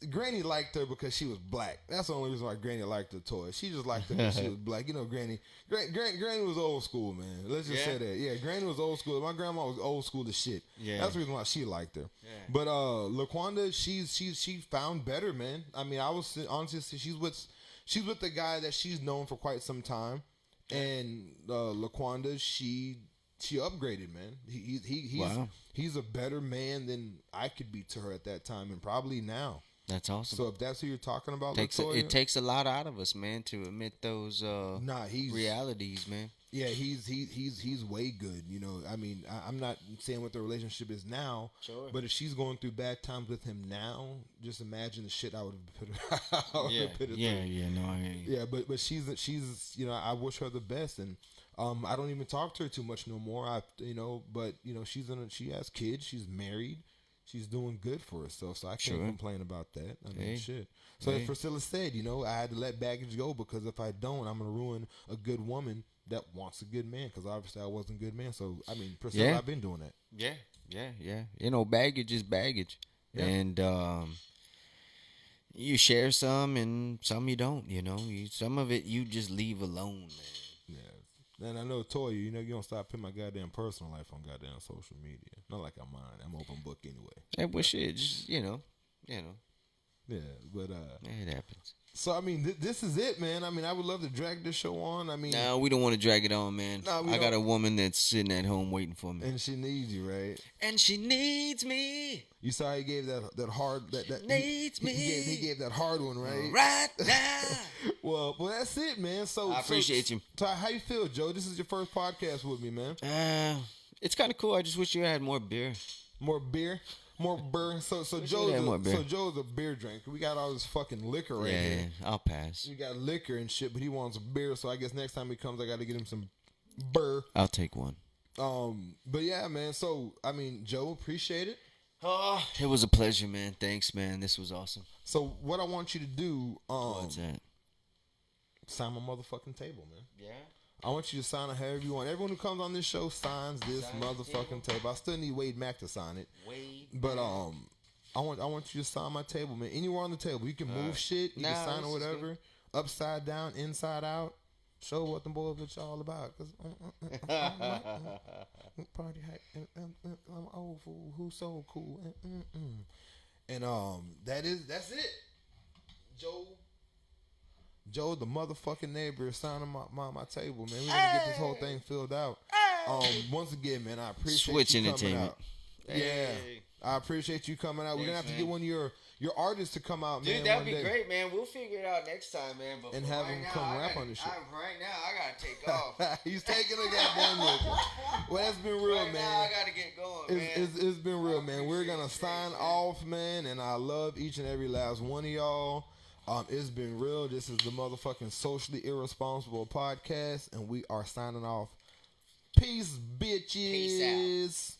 [SPEAKER 1] Granny liked her because she was black. That's the only reason why Granny liked her toy. She just liked her because she was black. You know, Granny was old school, man. Let's just say that. Yeah, Granny was old school. My grandma was old school as shit. Yeah. That's the reason why she liked her. Yeah. But LaQuanda, she found better, man. I mean, I was honestly, she's with the guy that she's known for quite some time, and LaQuanda, she upgraded, man. He's a better man than I could be to her at that time, and probably now.
[SPEAKER 2] That's awesome.
[SPEAKER 1] So if that's who you're talking about,
[SPEAKER 2] it takes a lot out of us, man, to admit those realities, man.
[SPEAKER 1] Yeah, he's way good. You know, I mean, I'm not saying what the relationship is now, but if she's going through bad times with him now, just imagine the shit I would have put her. No, I hear you. Yeah, but she's you know, I wish her the best, and I don't even talk to her too much no more. But she has kids, she's married. She's doing good for herself, so I can't complain about that. I mean, shit. So as Priscilla said, I had to let baggage go because if I don't, I'm going to ruin a good woman that wants a good man because obviously I wasn't a good man. So, I mean, Priscilla, I've been doing that.
[SPEAKER 2] Yeah. Baggage is baggage. Yeah. And you share some and some you don't, some of it you just leave alone, man.
[SPEAKER 1] Yeah. And I know, Toya, you don't stop putting my goddamn personal life on goddamn social media. Not like I'm mine. I'm open book anyway.
[SPEAKER 2] Hey, well, shit, just,
[SPEAKER 1] Yeah, but
[SPEAKER 2] it happens.
[SPEAKER 1] So I mean, this is it, man. I mean, I would love to drag this show on. I mean,
[SPEAKER 2] no, we don't want to drag it on, man. I got a woman that's sitting at home waiting for me,
[SPEAKER 1] and she needs you, right?
[SPEAKER 2] And she needs me.
[SPEAKER 1] You saw he gave that hard that
[SPEAKER 2] needs me.
[SPEAKER 1] He gave that hard one, right?
[SPEAKER 2] Right now.
[SPEAKER 1] well, that's it, man. So
[SPEAKER 2] I appreciate you.
[SPEAKER 1] So how you feel, Joe? This is your first podcast with me, man.
[SPEAKER 2] It's kind of cool. I just wish you had more beer.
[SPEAKER 1] More beer. More beer. So Joe's a beer drinker. We got all this fucking liquor right here.
[SPEAKER 2] Yeah, I'll pass.
[SPEAKER 1] We got liquor and shit, but he wants a beer. So I guess next time he comes, I got to get him some beer.
[SPEAKER 2] I'll take one.
[SPEAKER 1] But yeah, man. So I mean, Joe, appreciate it.
[SPEAKER 2] It was a pleasure, man. Thanks, man. This was awesome.
[SPEAKER 1] So what I want you to do,
[SPEAKER 2] what's that?
[SPEAKER 1] Sign my motherfucking table, man.
[SPEAKER 2] Yeah.
[SPEAKER 1] I want you to sign it however you want. Everyone who comes on this show signs this motherfucking table. I still need Wade Mack to sign it. But I want you to sign my table, man. Anywhere on the table. You can move shit. You can sign it whatever. Upside down, inside out. Show what the boys are all about. Cause party hype. I'm old fool. Who's so cool? And that's it. Joe, the motherfucking neighbor, is signing my table, man. We're gonna get this whole thing filled out. Once again, man, I appreciate you coming out. Yeah, I appreciate you coming out. We're gonna have to get one of your artists to come out, man.
[SPEAKER 2] Dude, that'd be great, man. We'll figure it out next time, man. But
[SPEAKER 1] and have him come rap on this shit.
[SPEAKER 2] Right now, I gotta take off.
[SPEAKER 1] He's taking a goddamn look. Well, that's been real, man.
[SPEAKER 2] Now I gotta get going, man.
[SPEAKER 1] It's been real, man. We're gonna sign off, man, and I love each and every last one of y'all. It's been real. This is the motherfucking Socially Irresponsible podcast, and we are signing off. Peace, bitches.
[SPEAKER 2] Peace out.